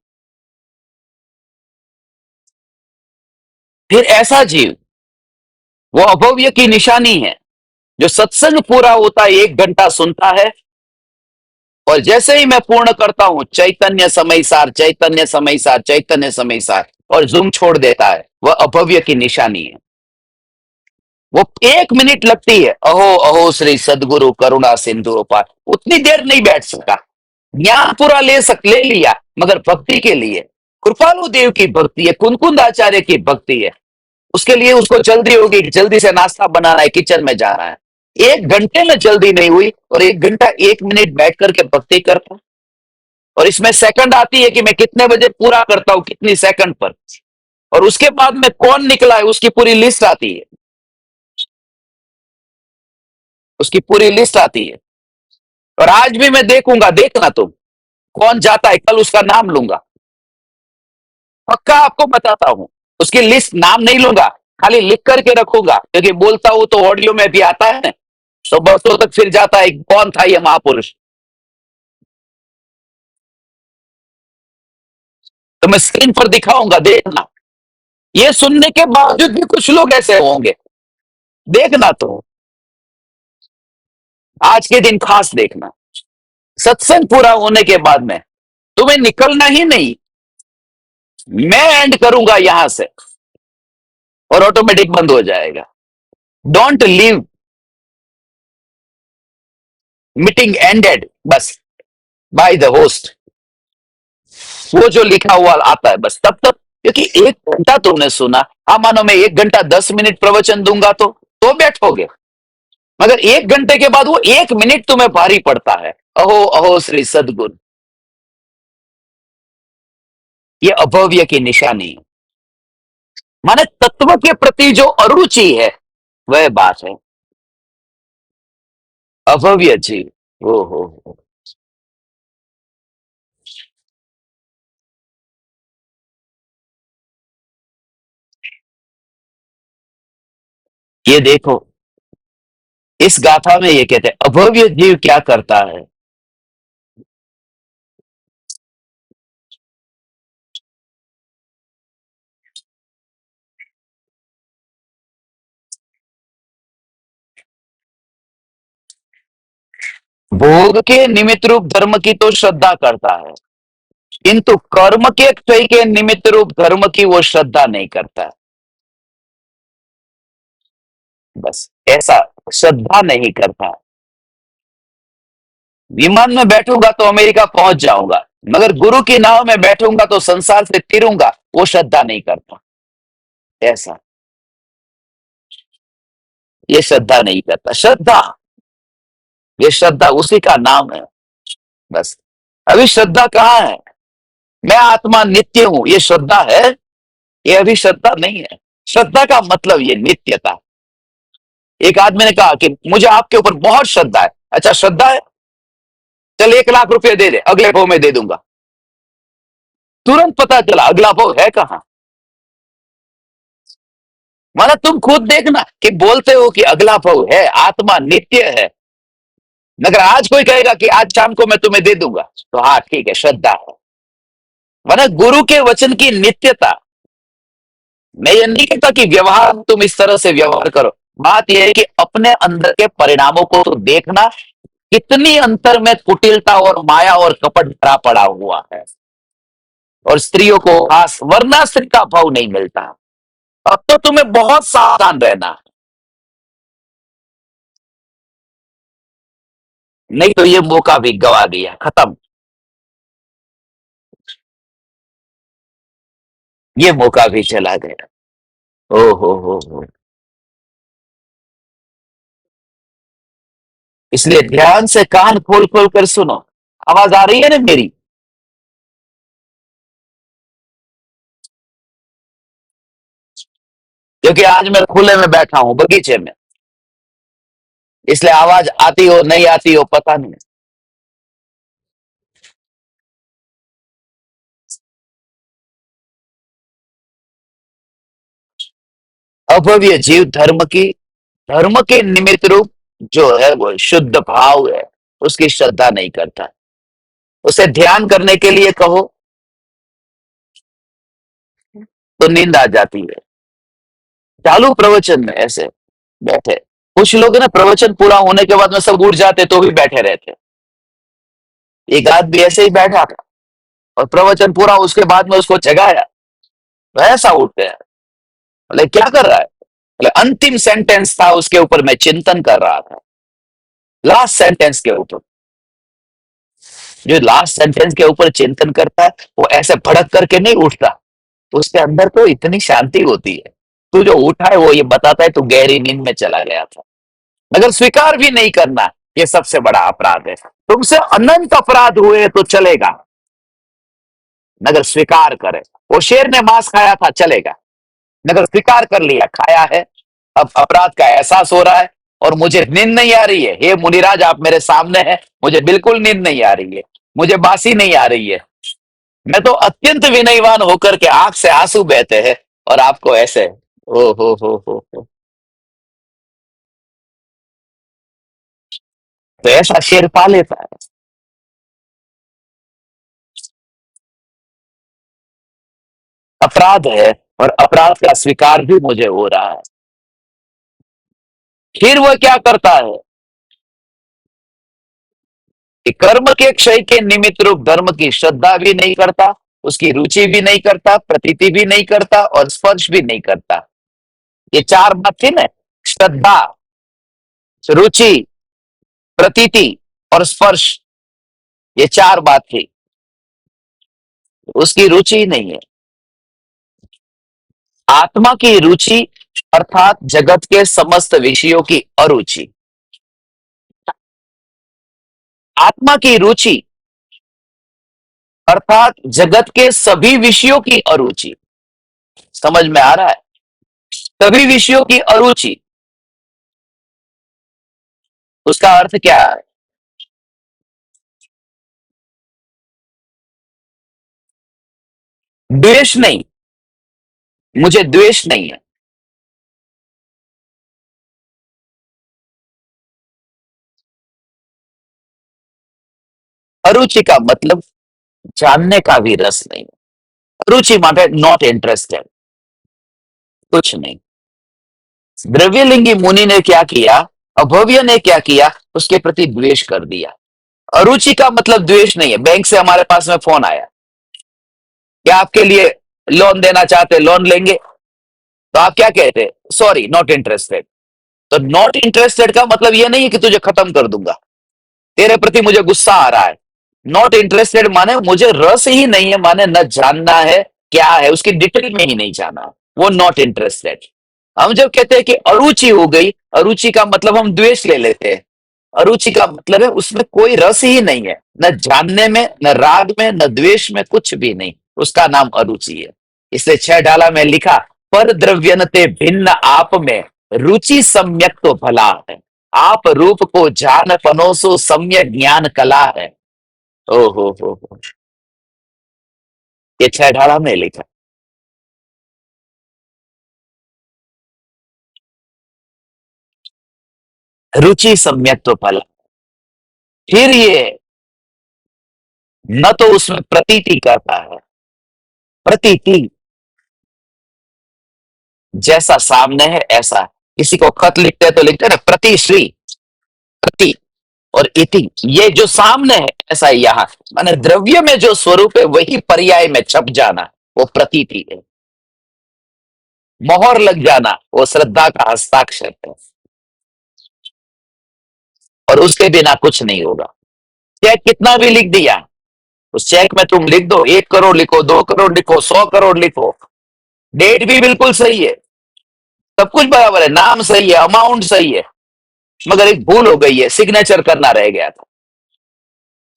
फिर ऐसा जीव, वो अभव्य की निशानी है, जो सत्संग पूरा होता है 1 घंटा सुनता है, और जैसे ही मैं पूर्ण करता हूं, चैतन्य समय सार, चैतन्य समय सार, चैतन्य समय सार, और जूम छोड़ देता है, वह अभव्य की निशानी है। वो 1 मिनट लगती है, अहो अहो श्री सदगुरु करुणा सिंधु उपाय, उतनी देर नहीं बैठ सका। ज्ञान पूरा ले लिया, मगर भक्ति के लिए, कृपालु देव की भक्ति है, कुंकुंद आचार्य की भक्ति है, उसके लिए उसको जल्दी होगी, जल्दी से नाश्ता बनाना है, किचन में जाना है। 1 घंटे में जल्दी नहीं हुई, और 1 घंटा 1 मिनट बैठ करके भक्ति करता। और इसमें सेकंड आती है कि मैं कितने बजे पूरा करता हूं, कितनी सेकंड पर, और उसके बाद में कौन निकला है उसकी पूरी लिस्ट आती है, उसकी पूरी लिस्ट आती है। और आज भी मैं देखूंगा, देखना तुम, कौन जाता है, कल उसका नाम लूंगा, पक्का आपको बताता हूं। उसकी लिस्ट नाम नहीं लूंगा, खाली लिख करके रखूंगा, क्योंकि बोलता हूं तो ऑडियो में भी आता है ना, तो बरसों तक फिर जाता है कौन था ये महापुरुष। तो मैं स्क्रीन पर दिखाऊंगा, देखना। ये सुनने के बावजूद भी कुछ लोग ऐसे होंगे, देखना तो, आज के दिन खास देखना। सत्संग पूरा होने के बाद में तुम्हें निकलना ही नहीं, मैं एंड करूंगा यहां से, और ऑटोमेटिक बंद हो जाएगा। डोंट लीव, मीटिंग एंडेड, बस, बाय द होस्ट। वो जो लिखा हुआ आता है बस तब तक, क्योंकि 1 घंटा तुमने सुना। हाँ, मानो मैं 1 घंटा 10 मिनट प्रवचन दूंगा तो बैठोगे, मगर 1 घंटे के बाद वो 1 मिनट तुम्हें भारी पड़ता है। अहो अहो श्री सदगुरु, ये अभव्य की निशानी है। माने तत्व के प्रति जो अरुचि है, वह बात है। अभव्य जीव, ओ हो। ये देखो, इस गाथा में ये कहते हैं अभव्य जीव क्या करता है। भोग के निमित्त रूप धर्म की तो श्रद्धा करता है, किंतु कर्म के क्षय के निमित्त रूप धर्म की वो श्रद्धा नहीं करता। बस ऐसा, श्रद्धा नहीं करता। विमान में बैठूंगा तो अमेरिका पहुंच जाऊंगा, मगर गुरु की नाव में बैठूंगा तो संसार से तिरूंगा, वो श्रद्धा नहीं करता। ऐसा, ये श्रद्धा नहीं करता। श्रद्धा, ये श्रद्धा उसी का नाम है, बस। अभी श्रद्धा कहाँ है? मैं आत्मा नित्य हूं, ये श्रद्धा है? ये अभी श्रद्धा नहीं है। श्रद्धा का मतलब ये नित्यता। एक आदमी ने कहा कि मुझे आपके ऊपर बहुत श्रद्धा है। अच्छा श्रद्धा है, चल 1 लाख रुपए दे दे, अगले भाव में दे दूंगा। तुरंत पता चला अगला भाव है कहां। माना तुम खुद देखना कि बोलते हो कि अगला भाव है, आत्मा नित्य है, मगर आज कोई कहेगा कि आज शाम को मैं तुम्हें दे दूंगा, तो हाँ ठीक है, श्रद्धा है। माना गुरु के वचन की नित्यता। मैं ये नहीं कहता कि व्यवहार तुम इस तरह से व्यवहार करो। बात यह है कि अपने अंदर के परिणामों को तो देखना, कितनी अंतर में कुटिलता और माया और कपट भरा पड़ा हुआ है। और स्त्रियों को खास, वरना स्त्री का भाव नहीं मिलता। अब तो तुम्हें बहुत सावधान रहना है। नहीं तो ये मौका भी गवा दिया, खत्म। ये मौका भी चला गया। ओ हो। इसलिए ध्यान से कान खोल खोल कर सुनो। आवाज आ रही है ना मेरी? क्योंकि आज मैं खुले में बैठा हूं, बगीचे में, इसलिए आवाज आती हो नहीं आती हो पता नहीं। अभव्य जीव धर्म के निमित्त रूप जो है वो शुद्ध भाव है, उसकी श्रद्धा नहीं करता। उसे ध्यान करने के लिए कहो तो नींद आ जाती है। चालू प्रवचन में ऐसे बैठे, कुछ लोग ना प्रवचन पूरा होने के बाद में सब उठ जाते तो भी बैठे रहते। एक आदमी ऐसे ही बैठा था और प्रवचन पूरा उसके बाद में उसको जगाया, वैसा उठते हैं। बोले क्या कर रहा है? बोले अंतिम सेंटेंस था उसके ऊपर मैं चिंतन कर रहा था, लास्ट सेंटेंस के ऊपर। जो लास्ट सेंटेंस के ऊपर चिंतन करता है वो ऐसे भड़क करके नहीं उठता, तो उसके अंदर तो इतनी शांति होती है। तू जो उठा है वो ये बताता है तू गहरी नींद में चला गया था। मगर स्वीकार भी नहीं करना, ये सबसे बड़ा अपराध है। तुमसे अनंत अपराध हुए तो चलेगा, मगर स्वीकार करे। वो शेर ने मांस खाया था, चलेगा, मगर स्वीकार कर लिया खाया है। अब अपराध का एहसास हो रहा है और मुझे नींद नहीं आ रही है। हे मुनिराज आप मेरे सामने हैं, मुझे बिल्कुल नींद नहीं आ रही है, मुझे बासी नहीं आ रही है। मैं तो अत्यंत विनयवान होकर के आंख से आंसू बहते हैं और आपको ऐसे। ओ हो। तो ऐसा शेर पा लेता है। अपराध है और अपराध का स्वीकार भी मुझे हो रहा है। फिर वह क्या करता है कि कर्म के क्षय के निमित्त रूप धर्म की श्रद्धा भी नहीं करता, उसकी रुचि भी नहीं करता, प्रतीति भी नहीं करता और स्पर्श भी नहीं करता। ये चार बात थी ना, श्रद्धा, रुचि, प्रतीति और स्पर्श, ये चार बात थी। उसकी रुचि ही नहीं है। आत्मा की रुचि अर्थात जगत के समस्त विषयों की अरुचि। आत्मा की रुचि अर्थात जगत के सभी विषयों की अरुचि। समझ में आ रहा है? सभी विषयों की अरुचि, उसका अर्थ क्या है? द्वेष नहीं, मुझे द्वेष नहीं है। अरुचि का मतलब जानने का भी रस नहीं। रुचि माटे नॉट इंटरेस्टेड, कुछ नहीं। द्रव्यलिंगी मुनि ने क्या किया, अभव्य ने क्या किया, उसके प्रति द्वेष कर दिया। अरुचि का मतलब द्वेष नहीं है। बैंक से हमारे पास में फोन आया, क्या आपके लिए लोन देना चाहते, लोन लेंगे? तो आप क्या कहते? Sorry not interested. तो नॉट इंटरेस्टेड का मतलब यह नहीं है कि तुझे खत्म कर दूंगा, तेरे प्रति मुझे गुस्सा आ रहा है। नॉट इंटरेस्टेड माने मुझे रस ही नहीं है, माने न जानना है क्या है, उसकी डिटेल में ही नहीं जाना, वो नॉट इंटरेस्टेड। हम जब कहते हैं कि अरुचि हो गई, अरुचि का मतलब हम द्वेष ले लेते हैं। अरुचि का मतलब है उसमें कोई रस ही नहीं है, न जानने में, न राग में, न द्वेष में, कुछ भी नहीं, उसका नाम अरुचि है। इसलिए छह डाला में लिखा, पर द्रव्यनते भिन्न आप में, रुचि सम्यक तो भला है। आप रूप को जान पनोसो, सम्यक ज्ञान कला है। ओ हो, ये छह ढाला में लिखा। रुचि सम्यक तो फल, फिर ये न तो उसमें प्रतीति करता है, प्रतीति जैसा सामने है ऐसा। किसी को खत लिखते हैं तो लिखते हैं ना प्रतिश्री, प्रति और इति, ये जो सामने है ऐसा ही यहाँ, माने द्रव्य में जो स्वरूप है वही पर्याय में छप जाना, वो प्रतीति है। मोहर लग जाना वो श्रद्धा का हस्ताक्षर है, और उसके बिना कुछ नहीं होगा। चेक कितना भी लिख दिया, उस चेक में तुम लिख दो 1 करोड़ लिखो, 2 करोड़ लिखो, 100 करोड़ लिखो, डेट भी बिल्कुल सही है, सब कुछ बराबर है, नाम सही है, अमाउंट सही है, मगर एक भूल हो गई है, सिग्नेचर करना रह गया था,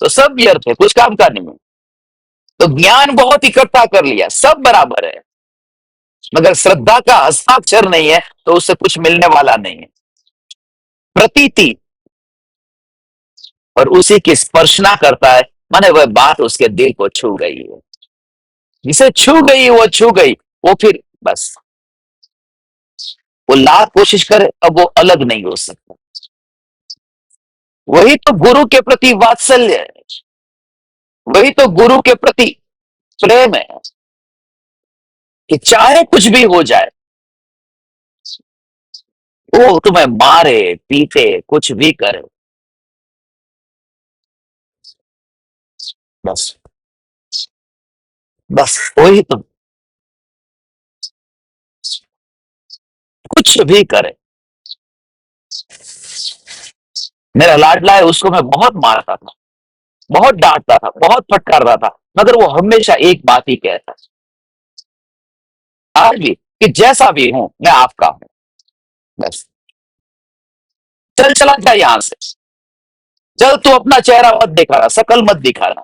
तो सब व्यर्थ है, कुछ काम का नहीं है। तो ज्ञान बहुत इकट्ठा कर लिया, सब बराबर है, मगर श्रद्धा का हस्ताक्षर नहीं है तो उससे कुछ मिलने वाला नहीं है। प्रतीति और उसी की स्पर्शना करता है, माने वह बात उसके दिल को छू गई है, जिसे छू गई वो छू गई, वो फिर बस, वो लाख कोशिश करे अब वो अलग नहीं हो सकता। वही तो गुरु के प्रति वात्सल्य है, वही तो गुरु के प्रति प्रेम है, कि चाहे कुछ भी हो जाए, वो तुम्हें मारे पीटे कुछ भी करे, बस, बस वही तो, कुछ भी करे। मेरा लाडला है, उसको मैं बहुत मारता था, बहुत डांटता था, बहुत फटकारता था, मगर वो हमेशा एक बात ही कहता, आज भी, कि जैसा भी हूं मैं आपका हूं, बस, चल चला जा यहां से, चल तू अपना चेहरा मत दिखाना, शकल मत दिखाना,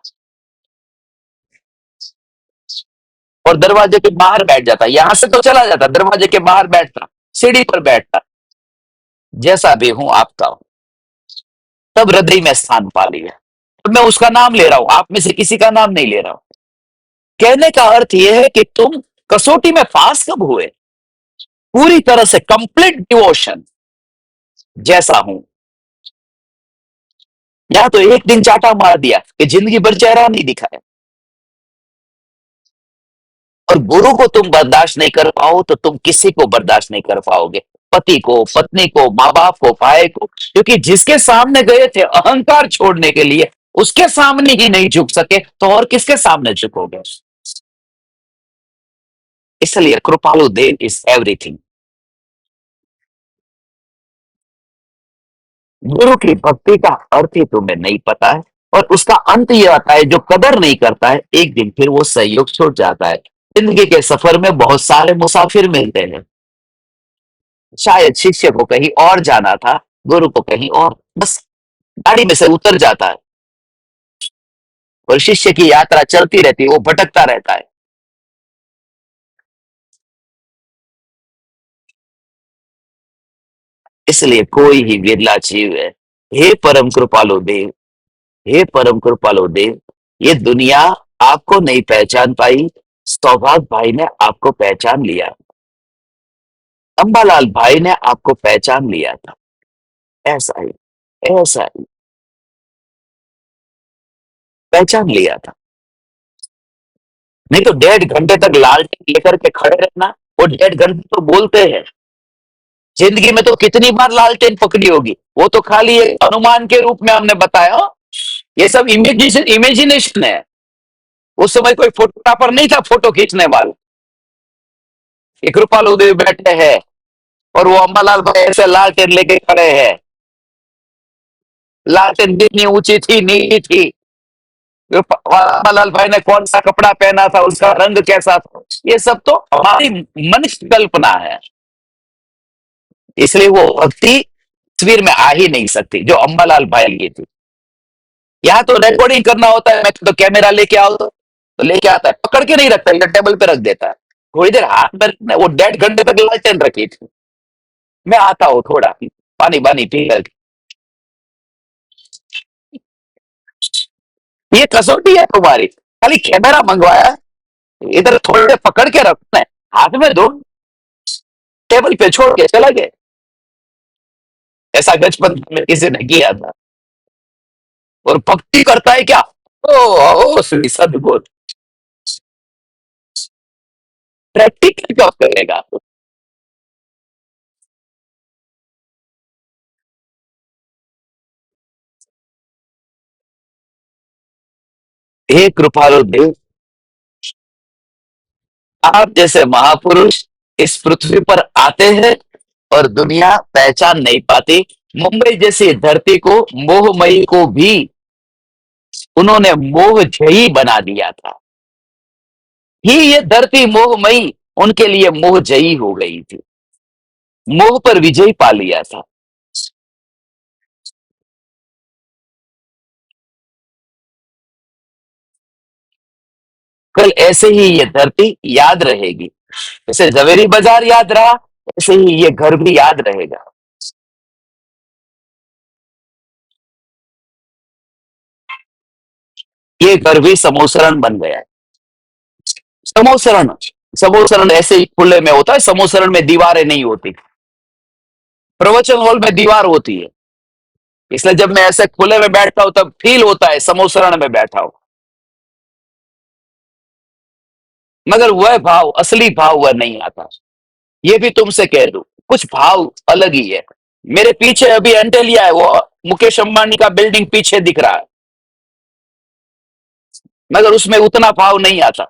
और दरवाजे के बाहर बैठ जाता, यहां से तो चला जाता, दरवाजे के बाहर बैठता, सीढ़ी पर बैठता, जैसा भी हूं आपका हूं, तब हृदय में स्थान पा लिया। तो मैं उसका नाम ले रहा हूं, आप में से किसी का नाम नहीं ले रहा हूं। कहने का अर्थ यह है कि तुम कसौटी में पास कब हुए, पूरी तरह से कंप्लीट डिवोशन, जैसा हूं। या तो एक दिन चाटा मार दिया कि जिंदगी भर चेहरा नहीं दिखाया, और गुरु को तुम बर्दाश्त नहीं कर पाओ तो तुम किसी को बर्दाश्त नहीं कर पाओगे, पति को, पत्नी को, माँ बाप को, भाई को, क्योंकि जिसके सामने गए थे अहंकार छोड़ने के लिए, उसके सामने ही नहीं झुक सके तो और किसके सामने झुकोगे। इसलिए कृपालु देव इज एवरीथिंग। गुरु की भक्ति का अर्थ ही तुम्हें नहीं पता है, और उसका अंत ये आता है, जो कदर नहीं करता है एक दिन फिर वो सहयोग छूट जाता है। जिंदगी के सफर में बहुत सारे मुसाफिर मिलते हैं, शायद शिष्य को कहीं और जाना था, गुरु को कहीं और, बस गाड़ी में से उतर जाता है, और शिष्य की यात्रा चलती रहती है, वो भटकता रहता है। इसलिए कोई ही विरला जीव है। हे परम कृपालु देव, हे परम कृपालु देव, ये दुनिया आपको नहीं पहचान पाई, सौभाग्य भाई ने आपको पहचान लिया, अंबालाल भाई ने आपको पहचान लिया था, ऐसा ही, ऐसा ही पहचान लिया था। नहीं तो 1.5 घंटे तक लालटेन लेकर के खड़े रहना, वो 1.5 घंटे तो बोलते हैं, जिंदगी में तो कितनी बार लालटेन पकड़ी होगी, वो तो खाली एक अनुमान के रूप में हमने बताया, हाँ? ये सब इमेजिनेशन इमेजिनेशन है। उस समय कोई फोटोग्राफर नहीं था फोटो खींचने वाला, एक कृपालु देव बैठे हैं और वो अंबालाल भाई ऐसे लालटेन लेके खड़े हैं, लालटेन जितनी ऊंची थी नीली थी, अंबालाल भाई ने कौन सा कपड़ा पहना था, उसका रंग कैसा था, ये सब तो हमारी मनुष्य कल्पना है। इसलिए वो भक्ति तस्वीर में आ ही नहीं सकती जो अम्बालाल भाई की थी। यहाँ तो रिकॉर्डिंग करना होता है, मैं तो कैमरा लेके आओ तो लेके आता है, पकड़ के नहीं रखता, इधर टेबल पे रख देता है। थोड़ी देर हाथ में रखना है, वो 1.5 घंटे तक लालटेन रखी थी। मैं आता हूँ थोड़ा पानी पानी पी करके। ये कसौटी है तुम्हारी, खाली कैमरा मंगवाया, इधर थोड़ी देर पकड़ के रखना है, हाथ में दो, टेबल पे छोड़ के चला गया। ऐसा बचपन में किसी ने किया था। और भक्ति करता है क्या? ओ श्री सदगुरु। प्रैक्टिकल कब करेगा? हे कृपालु देव, आप जैसे महापुरुष इस पृथ्वी पर आते हैं और दुनिया पहचान नहीं पाती। मुंबई जैसी धरती को, मोहमयी को भी उन्होंने मोहजयी बना दिया था। ही ये धरती मोहमयी उनके लिए मोहजयी हो गई थी, मोह पर विजय पा लिया था। कल ऐसे ही ये धरती याद रहेगी, जैसे जवेरी बाजार याद रहा, ऐसे ही ये घर भी याद रहेगा। ये घर भी समोसरण बन गया है। समोसरण, समोसरण ऐसे ही खुले में होता है, समोसरण में दीवारें नहीं होती। प्रवचन हॉल में दीवार होती है, इसलिए जब मैं ऐसे खुले में बैठता हूं तब फील होता है समोसरण में बैठा हूं। मगर वह भाव, असली भाव वह नहीं आता। ये भी तुमसे कह दूं, कुछ भाव अलग ही है। मेरे पीछे अभी एंटेलिया है, वो मुकेश अंबानी का बिल्डिंग पीछे दिख रहा है, मगर उसमें उतना भाव नहीं आता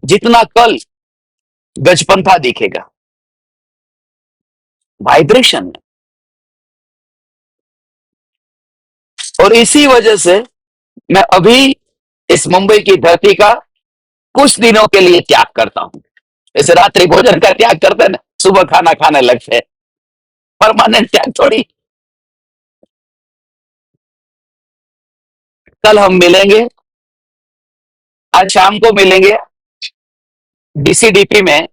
जितना कल गजपंथा दिखेगा। वाइब्रेशन है। और इसी वजह से मैं अभी इस मुंबई की धरती का कुछ दिनों के लिए त्याग करता हूं। जैसे रात्रि भोजन का त्याग करते हैं ना, सुबह खाना खाने लगते हैं, परमानेंट त्याग थोड़ी। कल हम मिलेंगे, आज शाम को मिलेंगे डीसीडीपी में।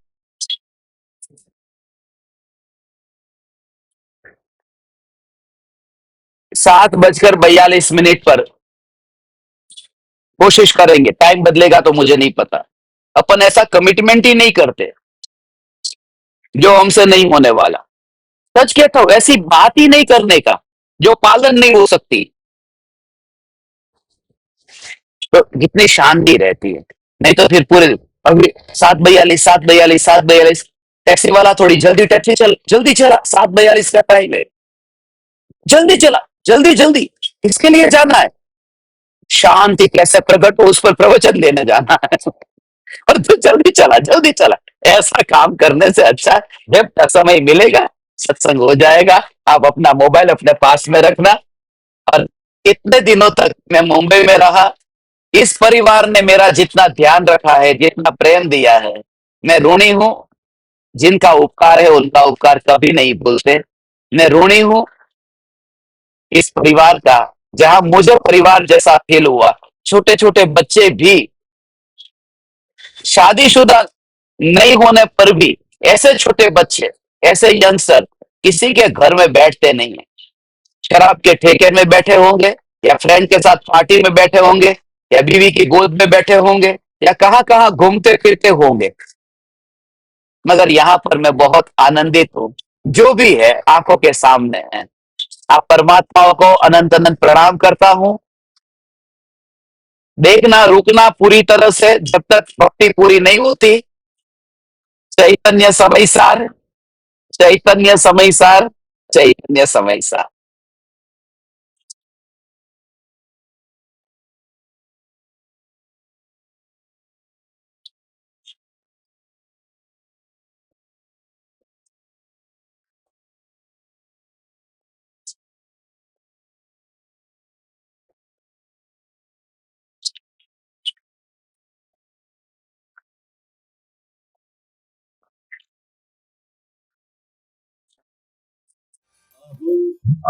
7:42 पर कोशिश करेंगे। टाइम बदलेगा तो मुझे नहीं पता। अपन ऐसा कमिटमेंट ही नहीं करते जो हमसे नहीं होने वाला। सच कहता हूं, ऐसी बात ही नहीं करने का जो पालन नहीं हो सकती। तो कितनी शांति रहती है। नहीं तो फिर पूरे, अभी 7:42, 7:42, 7:42, टैक्सी वाला थोड़ी जल्दी, टैक्सी चल, जल्दी चला, 7:42 का टाइम है, जल्दी चला, जल्दी जल्दी, किसके लिए जाना है? शांति कैसे प्रकट हो, उस पर प्रवचन देने जाना है। और तू जल्दी चला, जल्दी चला। ऐसा काम करने से अच्छा जब समय मिलेगा, सत्संग हो जाएगा, आप अपना मोबाइल अपने पास में रखना। और इतने दिनों तक मैं मुंबई में रहा, इस परिवार ने मेरा जितना ध्यान रखा है, जितना प्रेम दिया है, मैं ऋणी हूं। जिनका उपकार है उनका उपकार कभी नहीं भूलते। मैं ऋणी हूं इस परिवार का, जहां मुझे परिवार जैसा फील हुआ। छोटे छोटे बच्चे भी, शादीशुदा नहीं होने पर भी, ऐसे छोटे बच्चे, ऐसे यंगस्टर किसी के घर में बैठते नहीं है। शराब के ठेके में बैठे होंगे, या फ्रेंड के साथ पार्टी में बैठे होंगे, या बीवी की गोद में बैठे होंगे, या कहां कहां घूमते फिरते होंगे। मगर यहां पर मैं बहुत आनंदित हूं। जो भी है आंखों के सामने है। आप परमात्मा को अनंत अनंत प्रणाम करता हूं। देखना रुकना पूरी तरह से, जब तक भक्ति पूरी नहीं होती। चैतन्य समय सार, चैतन्य समय सार, चैतन्य समय सार।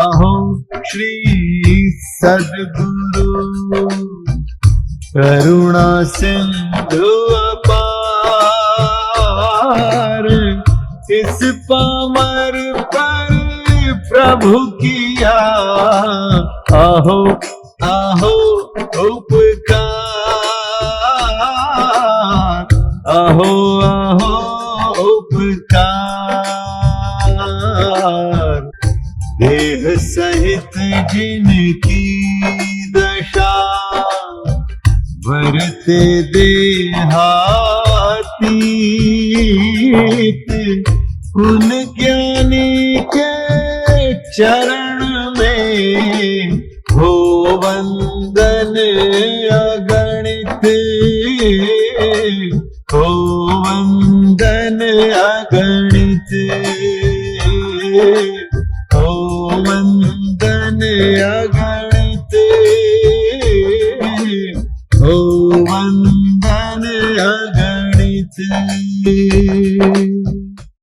अहो श्री सद्गुरु करुणा सिंधु अपार, इस पामर पर प्रभु किया आहो आहो उपकार, आहो आहो उपकार। देह सहित जिनकी दशा भरते देहातीत, उन ज्ञानी के चरण में हो वंदन अगणित, हो वंदन अगणित, हो वंदन अगणित, हो वंदन अगणित।